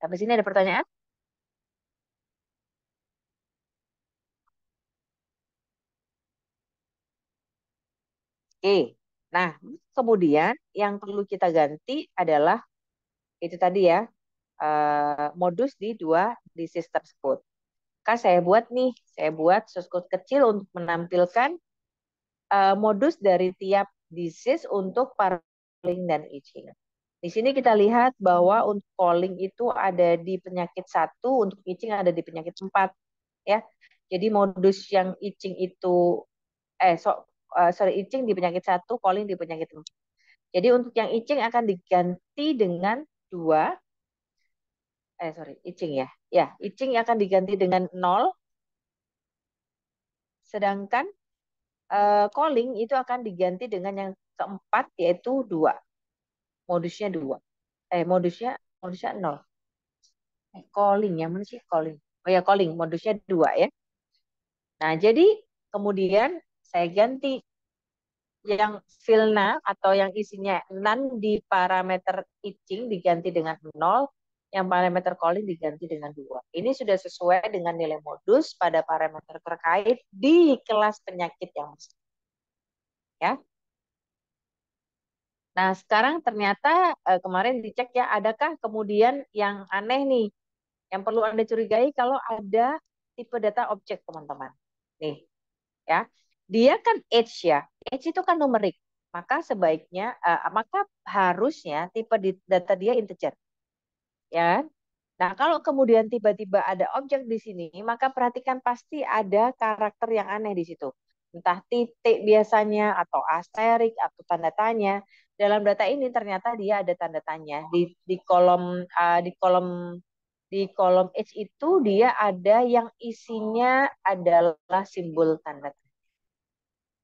Sampai sini ada pertanyaan? Oke. Nah, kemudian yang perlu kita ganti adalah itu tadi ya, modus di dua disease tersebut. Maka saya buat source code kecil untuk menampilkan modus dari tiap disease untuk calling dan itching. Di sini kita lihat bahwa untuk calling itu ada di penyakit 1, untuk itching ada di penyakit 4. Ya. Jadi modus yang itching itu, sorry, itching di penyakit 1, calling di penyakit 4. Jadi untuk yang itching akan diganti dengan 2, itching ya. Ya, itching akan diganti dengan 0, sedangkan calling itu akan diganti dengan yang keempat yaitu 2. Modusnya 2. Modusnya 0. Calling yang mana sih calling? Oh ya calling, modusnya 2 ya. Nah, jadi kemudian saya ganti yang filna atau yang isinya none di parameter itching diganti dengan 0, yang parameter calling diganti dengan 2. Ini sudah sesuai dengan nilai modus pada parameter terkait di kelas penyakit yang ya. Nah, sekarang ternyata kemarin dicek ya, adakah kemudian yang aneh nih, yang perlu Anda curigai kalau ada tipe data objek, teman-teman. Nih, ya. Dia kan age ya. Age itu kan numerik. Maka harusnya tipe data dia integer. Ya kan? Nah, kalau kemudian tiba-tiba ada objek di sini, maka perhatikan pasti ada karakter yang aneh di situ. Entah titik biasanya, atau asterik, atau tanda tanya. Dalam data ini ternyata dia ada tanda tanya. Di kolom H itu dia ada yang isinya adalah simbol tanda tanya.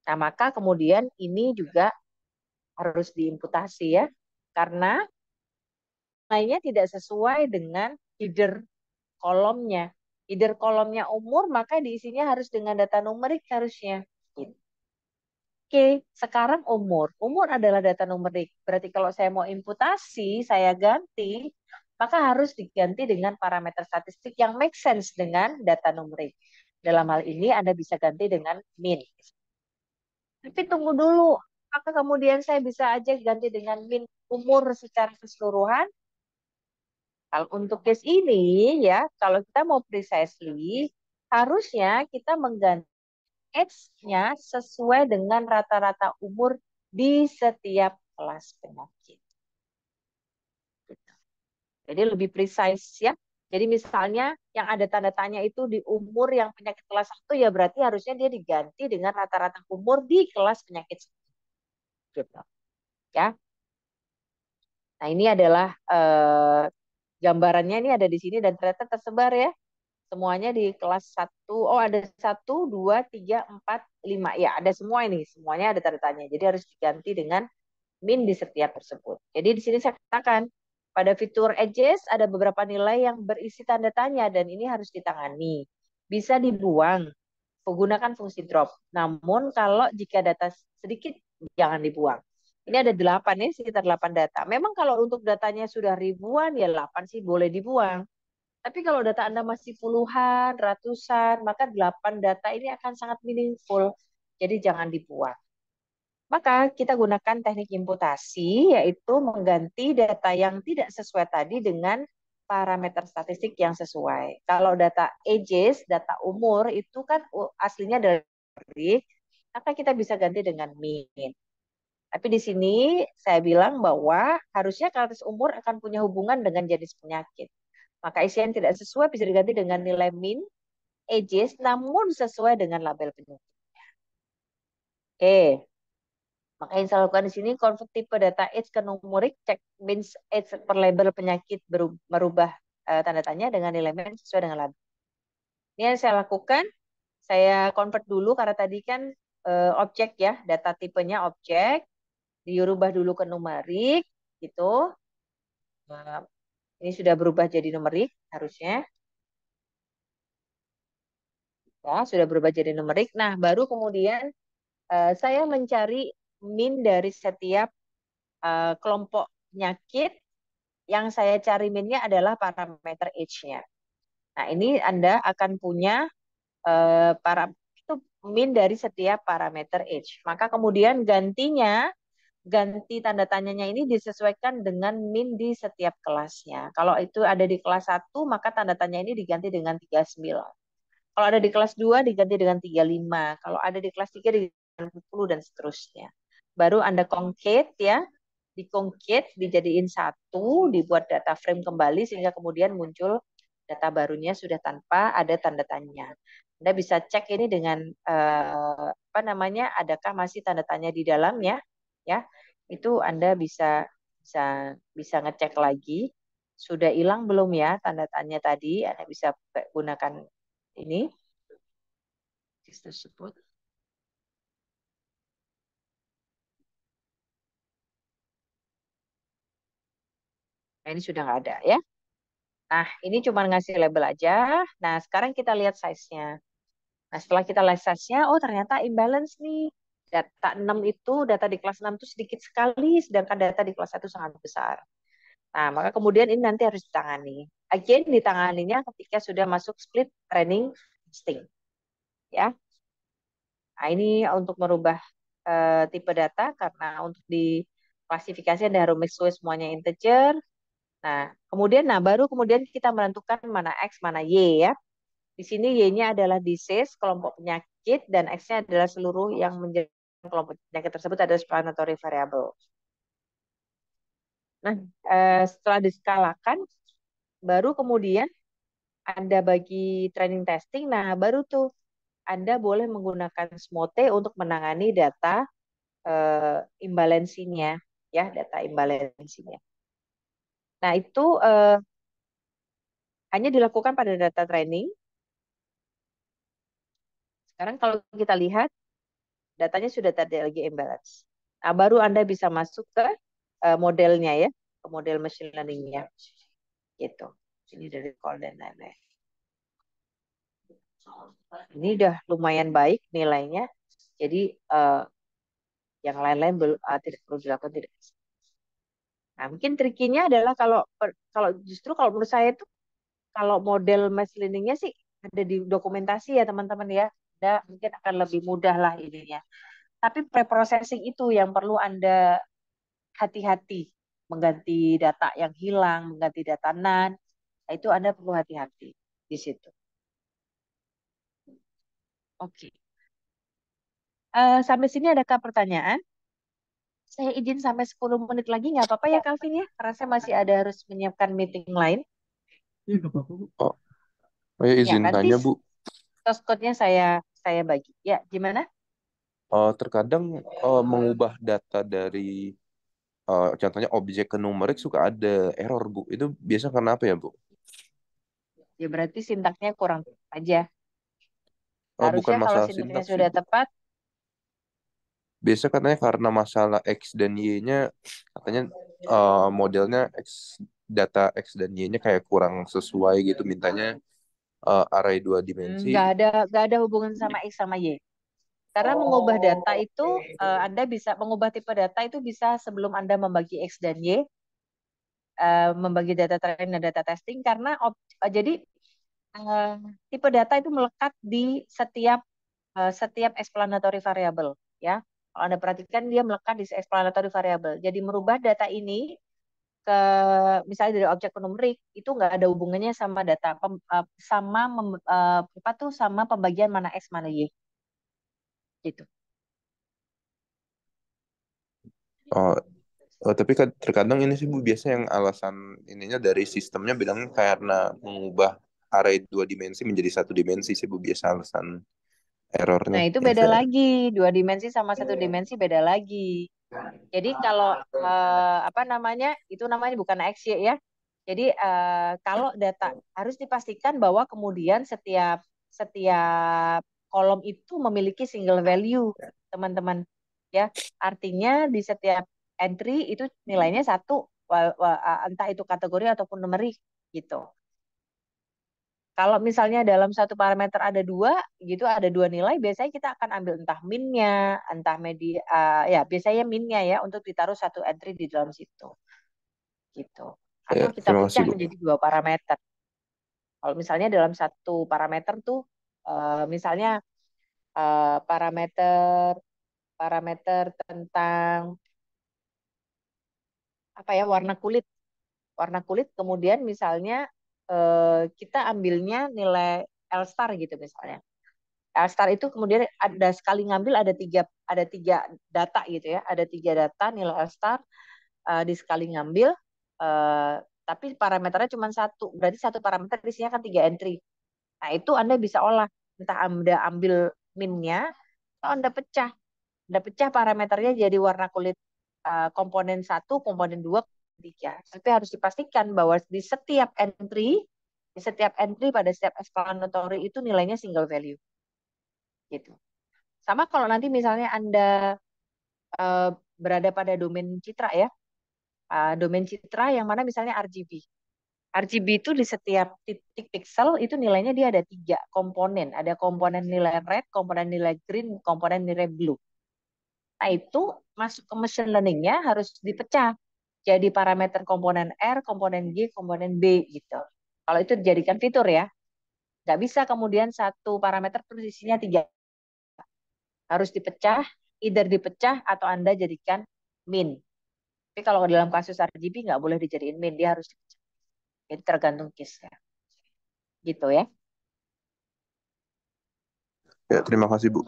Nah, maka kemudian ini juga harus diimputasi ya. Karena lainnya tidak sesuai dengan header kolomnya. Either kolomnya umur, maka diisinya harus dengan data numerik harusnya. Gitu. Oke, sekarang umur. Umur adalah data numerik. Berarti kalau saya mau imputasi, saya ganti, maka harus diganti dengan parameter statistik yang make sense dengan data numerik. Dalam hal ini Anda bisa ganti dengan min. Tapi tunggu dulu, apakah kemudian saya bisa aja ganti dengan min umur secara keseluruhan? Kalau untuk case ini ya, kalau kita mau precisely, harusnya kita mengganti age-nya sesuai dengan rata-rata umur di setiap kelas penyakit. Jadi lebih precise ya. Jadi misalnya yang ada tanda tanya itu di umur yang penyakit kelas 1 ya berarti harusnya dia diganti dengan rata-rata umur di kelas penyakit 1. Gitu. Ya. Nah, ini adalah gambarannya ini ada di sini dan ternyata tersebar ya. Semuanya di kelas 1. Oh, ada 1, 2, 3, 4, 5. Ya, ada semua ini. Semuanya ada tanda tanya. Jadi harus diganti dengan min di setiap tersebut. Jadi di sini saya katakan pada fitur edges ada beberapa nilai yang berisi tanda tanya dan ini harus ditangani. Bisa dibuang, menggunakan fungsi drop. Namun kalau jika data sedikit jangan dibuang. Ini ada 8 ya, sekitar 8 data. Memang kalau untuk datanya sudah ribuan ya 8 sih boleh dibuang. Tapi kalau data Anda masih puluhan, ratusan, maka 8 data ini akan sangat meaningful. Jadi jangan dibuang. Maka kita gunakan teknik imputasi, yaitu mengganti data yang tidak sesuai tadi dengan parameter statistik yang sesuai. Kalau data ages, data umur, itu kan aslinya dari, maka kita bisa ganti dengan min. Tapi di sini saya bilang bahwa harusnya karakteristik umur akan punya hubungan dengan jenis penyakit. Maka isi yang tidak sesuai bisa diganti dengan nilai min, ages, namun sesuai dengan label penyakit. Oke. Maka yang saya lakukan di sini, convert tipe data age ke numerik, cek means age per label penyakit merubah tanda tanya dengan nilai min sesuai dengan label. Ini yang saya lakukan, saya convert dulu karena tadi kan objek ya, data tipenya objek, dirubah dulu ke numerik, gitu. Nah, ini sudah berubah jadi numerik harusnya. Ya, sudah berubah jadi numerik. Nah, baru kemudian saya mencari min dari setiap kelompok penyakit yang saya cari minnya adalah parameter age-nya. Nah, ini Anda akan punya para itu min dari setiap parameter age. Maka kemudian ganti tanda tanyanya ini disesuaikan dengan min di setiap kelasnya. Kalau itu ada di kelas 1, maka tanda tanya ini diganti dengan 39. Kalau ada di kelas 2 diganti dengan 35. Kalau ada di kelas 3 dengan 40 dan seterusnya. Baru Anda concat ya, di-concat, dijadiin satu, dibuat data frame kembali sehingga kemudian muncul data barunya sudah tanpa ada tanda tanya. Anda bisa cek ini dengan apa namanya, adakah masih tanda tanya di dalamnya, ya. Itu Anda bisa bisa ngecek lagi sudah hilang belum ya tanda tanya tadi. Anda bisa gunakan ini tersebut. Nah, ini sudah nggak ada ya. Nah, ini cuma ngasih label aja. Nah, sekarang kita lihat size-nya. Nah, setelah kita lihat size-nya, oh ternyata imbalance nih. Data 6 itu, data di kelas 6 itu sedikit sekali, sedangkan data di kelas 1 sangat besar. Nah, maka kemudian ini nanti harus ditangani. Again, ditanganinya ketika sudah masuk split training testing. Ya. Nah, ini untuk merubah tipe data, karena untuk di klasifikasi Anda harus make sure semuanya integer. Nah, baru kemudian kita menentukan mana X, mana Y ya. Di sini Y-nya adalah disease, kelompok penyakit, dan X-nya adalah seluruh yang menjadi kelompok penyakit tersebut adalah explanatory variable. Nah, setelah diskalakan, baru kemudian Anda bagi training testing, nah baru tuh Anda boleh menggunakan SMOTE untuk menangani data imbalansinya, ya, data imbalansinya. Nah, itu hanya dilakukan pada data training. Sekarang kalau kita lihat, datanya sudah tidak lagi imbalance. Nah, baru Anda bisa masuk ke modelnya ya, ke model machine learning-nya. Gitu. Ini dari call dan lain-lain. Ini udah lumayan baik nilainya. Jadi yang lain-lain tidak perlu dilakukan, tidak. Nah, mungkin trikinya adalah kalau justru kalau menurut saya itu kalau model machine learning-nya sih ada di dokumentasi ya teman-teman ya. Ada mungkin akan lebih mudah lah ininya. Tapi preprocessing itu yang perlu Anda hati-hati. Mengganti data yang hilang, mengganti data NaN, itu Anda perlu hati-hati di situ. Oke. Sampai sini adakah pertanyaan? Saya izin sampai 10 menit lagi, nggak apa-apa ya Calvin ya? Karena saya masih ada harus menyiapkan meeting lain. Iya, nggak apa-apa, Bu. Oh, ya Ya, izin nanti tanya Bu. source code-nya saya bagi. Ya, gimana? Terkadang mengubah data dari contohnya objek ke numerik suka ada error Bu. Itu biasa karena apa ya Bu? Ya berarti sintaknya kurang tepat aja. Bukan Harusnya kalau masalah sintaknya sintaks sih sudah Bu. tepat, Biasa katanya karena masalah X dan Y-nya, katanya modelnya data X dan Y-nya kayak kurang sesuai gitu. Mintanya array dua dimensi. nggak ada hubungan sama X sama Y. Karena mengubah data itu, Anda bisa mengubah tipe data itu bisa sebelum Anda membagi X dan Y, membagi data training dan data testing, karena jadi eh, tipe data itu melekat di setiap explanatory variable, ya. Kalau Anda perhatikan dia melekat di explanatory variable. Jadi merubah data ini ke misalnya dari objek numerik itu nggak ada hubungannya sama data apa tuh sama pembagian mana X mana Y gitu. Oh, tapi terkadang ini sih Bu, biasa yang alasan ininya dari sistemnya bilang karena mengubah array dua dimensi menjadi satu dimensi sih Bu, biasa alasan errornya Nah, itu yang beda saya. lagi. Dua dimensi sama satu dimensi beda lagi. Jadi kalau apa namanya? Itu namanya bukan X Y ya. Jadi kalau data harus dipastikan bahwa kemudian setiap setiap kolom itu memiliki single value, teman-teman. Ya, artinya di setiap entry itu nilainya satu, entah itu kategori ataupun numerik gitu. Kalau misalnya dalam satu parameter ada dua, gitu ada dua nilai, biasanya kita akan ambil entah minnya, entah media, ya biasanya minnya ya untuk ditaruh satu entry di dalam situ, gitu. Ya, Atau kita terima kasih pecah Bu. menjadi dua parameter. Kalau misalnya dalam satu parameter tuh, misalnya parameter parameter tentang apa ya, warna kulit, kemudian misalnya kita ambilnya nilai L star gitu misalnya. L star itu kemudian ada sekali ngambil ada tiga data gitu ya, ada tiga data nilai L star di sekali ngambil, eh, tapi parameternya cuma satu, berarti satu parameter isinya kan tiga entry. Nah itu Anda bisa olah, entah Anda ambil minnya atau Anda pecah parameternya jadi warna kulit komponen satu, komponen dua, tiga. Tapi harus dipastikan bahwa di setiap entry pada setiap explanatory itu nilainya single value gitu. Sama kalau nanti misalnya Anda eh, berada pada domain citra ya, domain citra yang mana misalnya RGB. RGB itu di setiap titik pixel itu nilainya dia ada tiga komponen. Ada komponen nilai red, komponen nilai green, komponen nilai blue. Nah itu masuk ke machine learning-nya harus dipecah. Jadi parameter komponen R, komponen G, komponen B gitu. Kalau itu dijadikan fitur ya. Nggak bisa kemudian satu parameter terus isinya tiga. Harus dipecah, either dipecah atau Anda jadikan min. Tapi kalau dalam kasus RGB nggak boleh dijadiin min, dia harus dipecah. Jadi tergantung case-nya. Gitu ya. Ya, terima kasih Bu.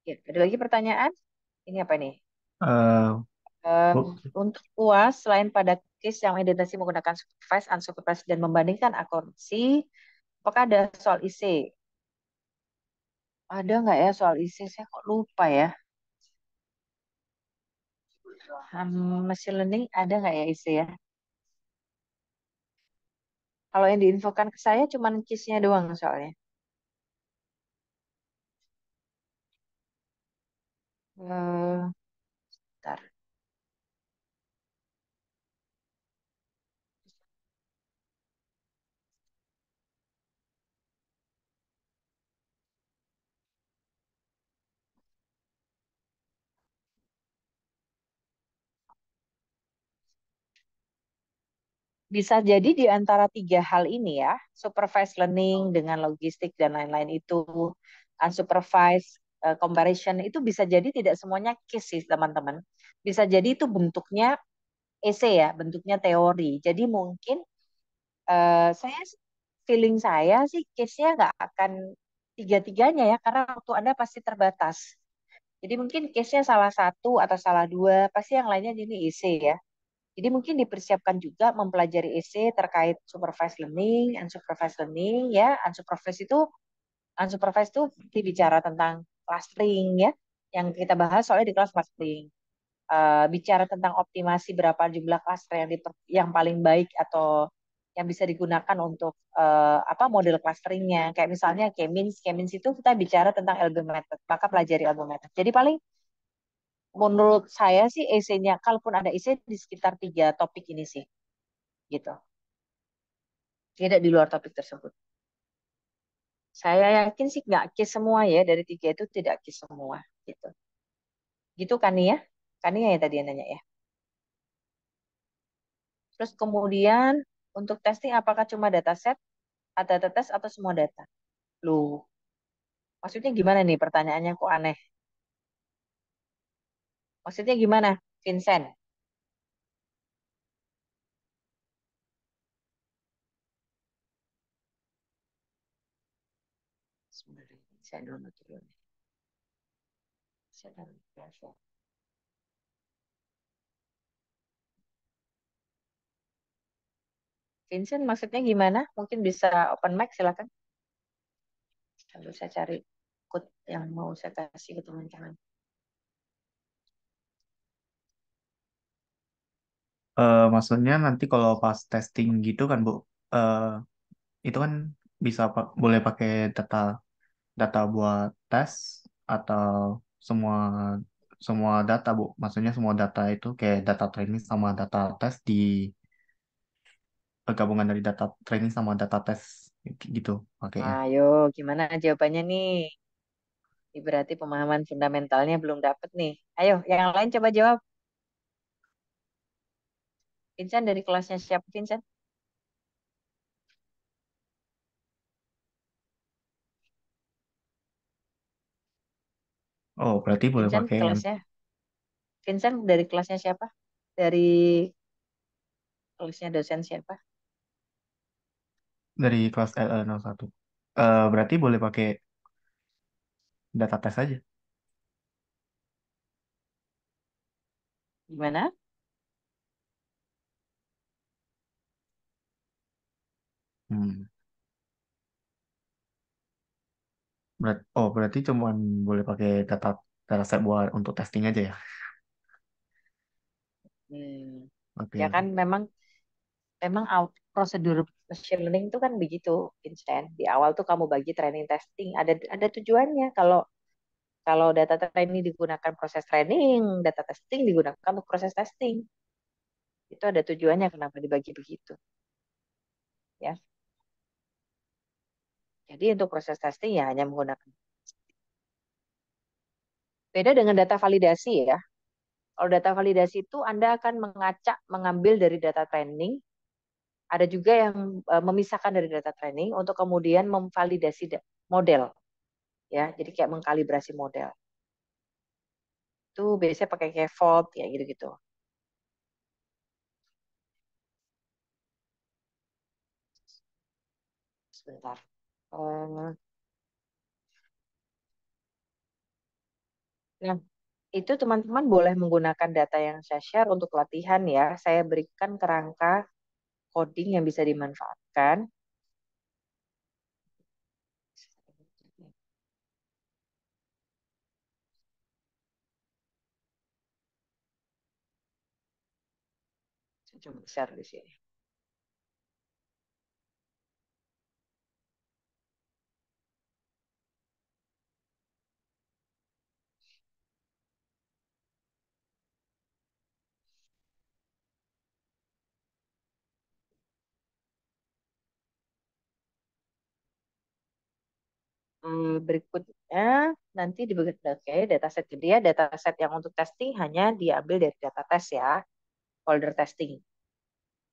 Ya, ada lagi pertanyaan? Ini apa nih? Eh, Em, Bu, untuk UAS, selain pada case yang identitasi menggunakan supervised, unsupervised, dan membandingkan akurasi, apakah ada soal IC? Ada nggak ya soal IC? Saya kok lupa ya. Machine learning ada nggak ya IC ya? Kalau yang diinfokan ke saya cuma case-nya doang soalnya. Eh, Bentar. Bisa jadi di antara tiga hal ini ya, supervised learning dengan logistik dan lain-lain itu, unsupervised comparison itu bisa jadi tidak semuanya case sih teman-teman. Bisa jadi itu bentuknya essay ya, bentuknya teori. Jadi mungkin saya feeling saya sih case-nya nggak akan tiga-tiganya ya, karena waktu Anda pasti terbatas. Jadi mungkin case-nya salah satu atau salah dua, pasti yang lainnya jadi essay ya. Jadi mungkin dipersiapkan juga mempelajari essay terkait supervised learning, unsupervised learning ya. Unsupervised itu bicara tentang clustering ya. Yang kita bahas soalnya di kelas clustering. Bicara tentang optimasi berapa jumlah cluster yang paling baik atau yang bisa digunakan untuk apa model clusteringnya. Kayak misalnya K-means itu kita bicara tentang LB method, maka pelajari LB method. Jadi paling menurut saya sih essay-nya, kalaupun ada essay di sekitar tiga topik ini sih, gitu. Tidak di luar topik tersebut. Saya yakin sih nggak case semua ya, dari tiga itu tidak case semua, gitu. Gitu kan nih ya? Kan ya tadi yang nanya ya. Terus kemudian untuk testing apakah cuma dataset, ada data test atau semua data? Loh, maksudnya gimana nih pertanyaannya kok aneh? Maksudnya gimana, Vincent? Sebenarnya saya dulu dulu. Saya dulu. Vincent maksudnya gimana? Mungkin bisa open mic silakan. Lalu saya cari code yang mau saya kasih ke teman-teman. maksudnya nanti kalau pas testing gitu kan Bu, eh, itu kan bisa boleh pakai data data buat tes atau semua semua data Bu. Maksudnya semua data itu kayak data training sama data tes di gabungan dari data training sama data tes gitu pakainya. Ayo, gimana jawabannya nih? Ini berarti pemahaman fundamentalnya belum dapet nih. Ayo, yang lain coba jawab. Vincent dari kelasnya siapa, Vincent? Oh, berarti boleh Vincent pakai yang kelasnya, Vincent dari kelasnya siapa? Dari kelasnya dosen siapa? dari kelas LL01. Berarti boleh pakai data test aja. Gimana? Hmm. Berarti cuman boleh pakai dataset buat untuk testing aja ya. Hmm. Oke, Ya oke. kan memang memang prosedur machine learning itu kan begitu, Vincent. Di awal tuh kamu bagi training testing, ada tujuannya. Kalau kalau data training digunakan proses training, data testing digunakan untuk proses testing. Itu ada tujuannya kenapa dibagi begitu, ya. Jadi untuk proses testing ya hanya menggunakan. Beda dengan data validasi ya. Kalau data validasi itu Anda akan mengacak, mengambil dari data training. Ada juga yang memisahkan dari data training untuk kemudian memvalidasi model, ya. Jadi kayak mengkalibrasi model. Itu biasanya pakai kayak fault ya gitu-gitu. Sebentar. Eh, Nah, itu teman-teman boleh menggunakan data yang saya share untuk latihan ya. Saya berikan kerangka coding yang bisa dimanfaatkan. Saya coba share di sini. Berikutnya nanti di bagian oke, dataset dia dataset yang untuk testing hanya diambil dari data test ya, folder testing.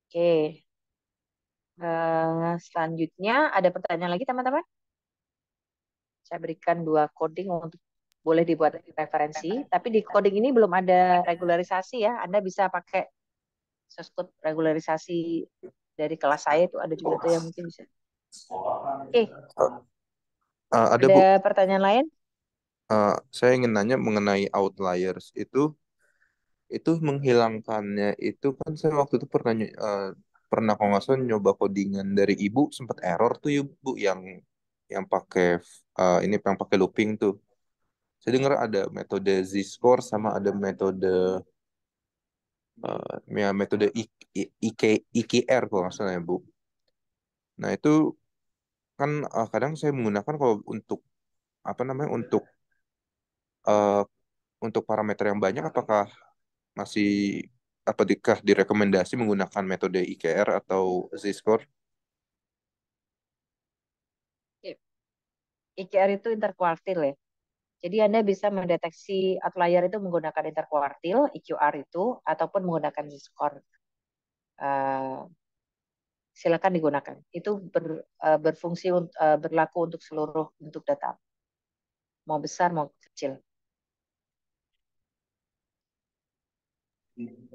Oke, selanjutnya ada pertanyaan lagi teman-teman. Saya berikan dua coding untuk boleh dibuat referensi, tapi di coding ini belum ada regularisasi ya. Anda bisa pakai source code regularisasi dari kelas saya itu ada juga tuh yang mungkin bisa. Oke, Ada Bu, ada pertanyaan lain? saya ingin nanya mengenai outliers itu menghilangkannya itu kan saya waktu itu pernah kalau nggak salah nyoba codingan dari ibu sempat error tuh ibu yang pakai ini yang pakai looping tuh. Saya dengar ada metode Z-score sama ada metode IKR kalau nggak salah ya Bu. Nah itu kan kadang saya menggunakan kalau untuk apa namanya eh, untuk parameter yang banyak apakah masih apakah direkomendasi menggunakan metode IKR atau Z-score? IKR itu interkuartil ya. Jadi Anda bisa mendeteksi outlier itu menggunakan interkuartil, EQR itu, ataupun menggunakan Z-score. Eh, Silakan digunakan. Itu berfungsi berlaku untuk seluruh bentuk data, mau besar mau kecil.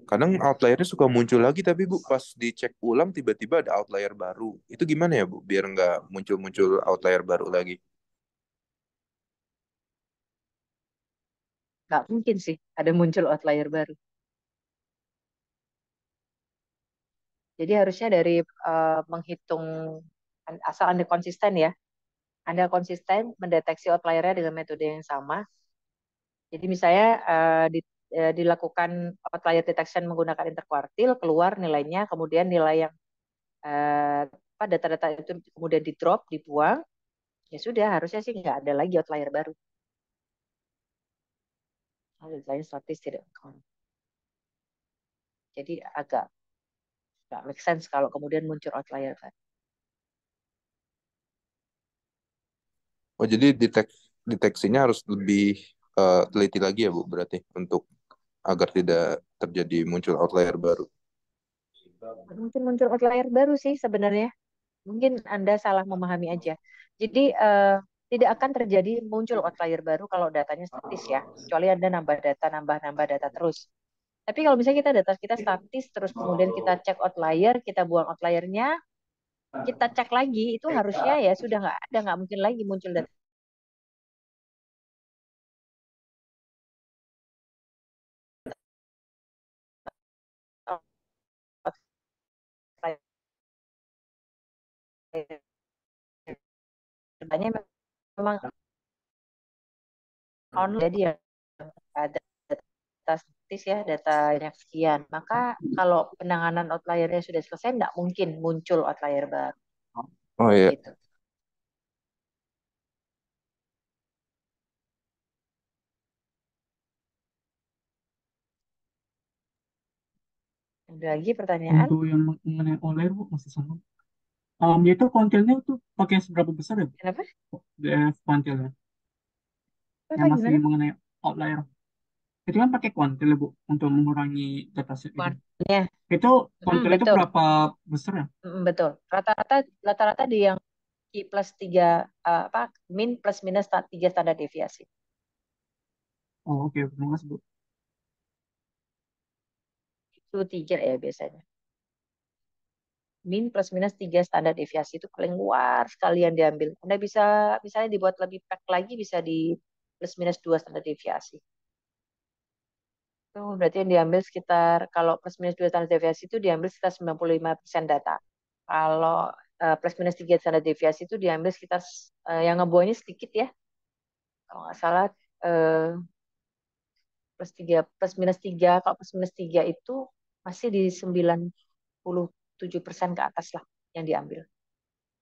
Kadang outliernya suka muncul lagi tapi Bu pas dicek ulang tiba-tiba ada outlier baru. Itu gimana ya Bu biar nggak muncul-muncul outlier baru lagi? Nggak mungkin sih ada muncul outlier baru. Jadi harusnya dari menghitung asal Anda konsisten ya. Anda konsisten mendeteksi outliernya dengan metode yang sama. Jadi misalnya dilakukan outlier detection menggunakan interkuartil, keluar nilainya, kemudian nilai yang data-data itu kemudian di drop, dibuang, ya sudah harusnya sih nggak ada lagi outlier baru. Outlier statis tidak. Jadi agak nggak make sense kalau kemudian muncul outlier baru. Oh jadi deteksinya harus lebih teliti lagi ya Bu berarti untuk agar tidak terjadi muncul outlier baru. Mungkin muncul outlier baru sih sebenarnya. Mungkin Anda salah memahami aja. Jadi tidak akan terjadi muncul outlier baru kalau datanya statis ya. Kecuali Anda nambah data, nambah data terus. Tapi kalau misalnya data kita statis, terus kemudian kita cek outlier, kita buang outliernya, kita cek lagi, itu harusnya ya sudah nggak ada, nggak mungkin lagi muncul data outlier. Datanya memang online, jadi ya ada data statis ya, datanya sekian. Maka kalau penanganan outliernya sudah selesai, nggak mungkin muncul outlier baru. Oh iya. Gitu. Ada lagi pertanyaan? Untuk yang mengenai online Bu, masih sama. Dia itu kontilnya itu pakai seberapa besar ya Bu? Kenapa? DF kontilnya Apa yang masih gimana? mengenai outlier. Itu kan pakai kuantil ya Bu untuk mengurangi dataset itu. Kuartalnya. Itu kuantil itu Betul. berapa besar ya? Betul. Rata-rata di yang Q plus 3 apa min plus minus 3 standar deviasi. Oh oke, terima kasih Bu. Itu 3 ya biasanya. Min plus minus 3 standar deviasi itu paling luar sekali yang diambil. Anda bisa misalnya dibuat lebih pack lagi bisa di plus minus 2 standar deviasi. Itu berarti yang diambil sekitar kalau plus minus 2 standar deviasi itu diambil sekitar 95% data. Kalau plus minus 3 standar deviasi itu diambil sekitar yang ngebuangnya sedikit ya. Kalau nggak salah eh, plus minus 3 kalau plus minus 3 itu masih di 97% ke atas lah yang diambil.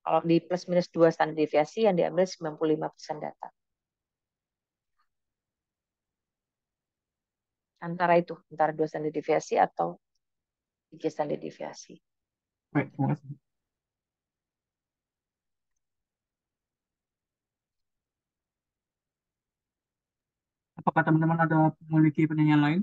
Kalau di plus minus 2 standar deviasi yang diambil 95% data. Antara itu, antara 2 standar deviasi atau 3 standar deviasi. Baik, terima kasih. Apakah teman-teman ada memiliki pertanyaan lain?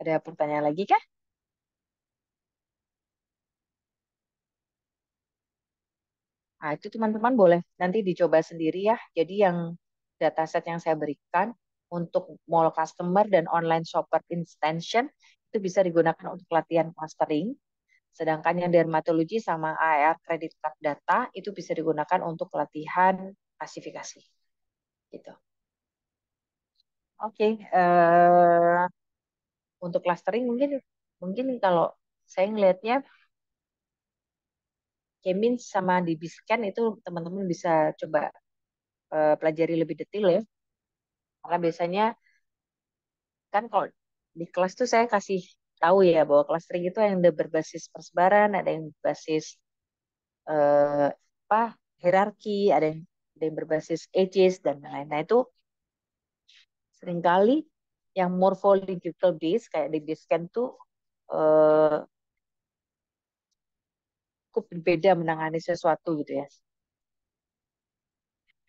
Ada pertanyaan lagi kah? Nah, itu teman-teman boleh nanti dicoba sendiri ya. Jadi yang dataset yang saya berikan untuk mall customer dan online shopper extension itu bisa digunakan untuk latihan clustering. Sedangkan yang dermatologi sama AR credit card data itu bisa digunakan untuk latihan klasifikasi. Gitu. Oke, untuk clustering mungkin mungkin kalau saya ngelihatnya Kemin sama di Biscan itu teman-teman bisa coba pelajari lebih detail ya. Karena biasanya kan kalau di kelas tuh saya kasih tahu ya bahwa clustering itu yang berbasis persebaran, ada yang berbasis eh, apa hierarki, ada yang berbasis ages dan lain-lain. Nah itu seringkali yang morphological base kayak di Biscan tuh eh, cukup berbeda menangani sesuatu gitu ya.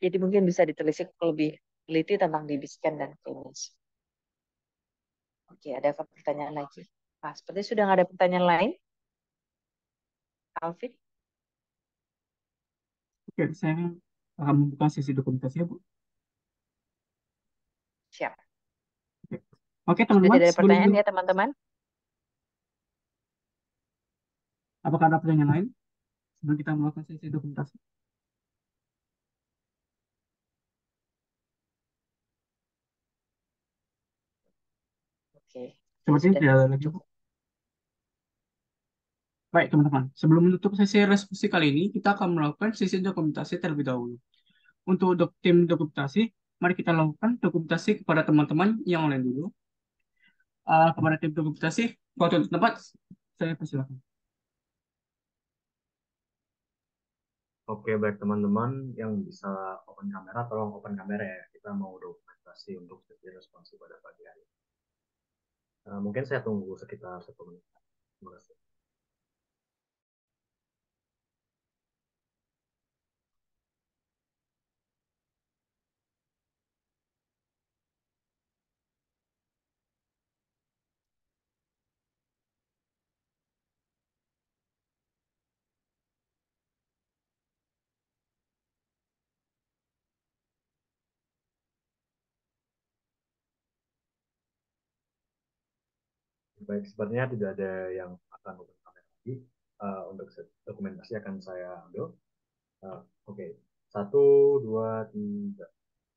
Jadi mungkin bisa ditelisik lebih teliti tentang DB scan dan Clemens. Oke, ada pertanyaan lagi? Nah, seperti sudah nggak ada pertanyaan lain, Alvin? Oke, saya akan membuka sesi dokumentasi ya Bu. Siap. Oke, oke Sudah teman-teman, tidak ada sebelum pertanyaan ya teman-teman? apakah ada pertanyaan lain sebelum kita melakukan sesi dokumentasi? Oke, jadi Sepertinya sudah tidak ada lagi Bu. cukup. Baik teman-teman, sebelum menutup sesi diskusi kali ini, kita akan melakukan sesi dokumentasi terlebih dahulu. Untuk tim dokumentasi, mari kita lakukan dokumentasi kepada teman-teman yang online dulu. Kepada tim dokumentasi, waktu untuk tempat, saya persilakan. Oke, baik teman-teman yang bisa open kamera, tolong open kamera ya. Kita mau dokumentasi untuk sesi responsi pada pagi hari. Mungkin saya tunggu sekitar 1 menit. Terima kasih. Baik, sepertinya tidak ada yang akan open kamera lagi. Untuk dokumentasi akan saya ambil. Oke, satu, dua, tiga.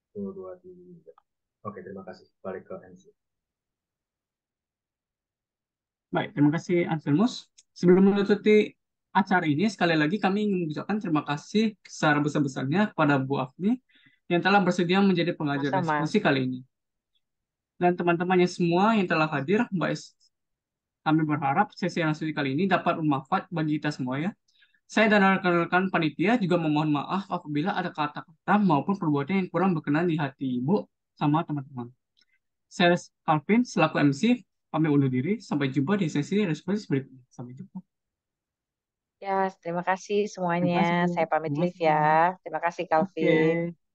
Satu, dua, tiga. Oke, terima kasih. Balik ke MC. Baik, terima kasih Anselmus. Sebelum menutupi acara ini, sekali lagi kami ingin mengucapkan terima kasih secara besar-besarnya kepada Bu Afni yang telah bersedia menjadi pengajar Sama-sama. diskusi kali ini. Dan teman-temannya semua yang telah hadir, kami berharap sesi diskusi kali ini dapat bermanfaat bagi kita semua ya. Saya dan rekan-rekan panitia juga memohon maaf apabila ada kata-kata maupun perbuatan yang kurang berkenan di hati Ibu sama teman-teman. Saya Calvin selaku MC, kami undur diri. Sampai jumpa di sesi diskusi berikutnya. Sampai jumpa. Ya, terima kasih Terima semuanya. kasih Bu. Saya pamit live Sama-sama. ya. Terima kasih, Oke. Calvin.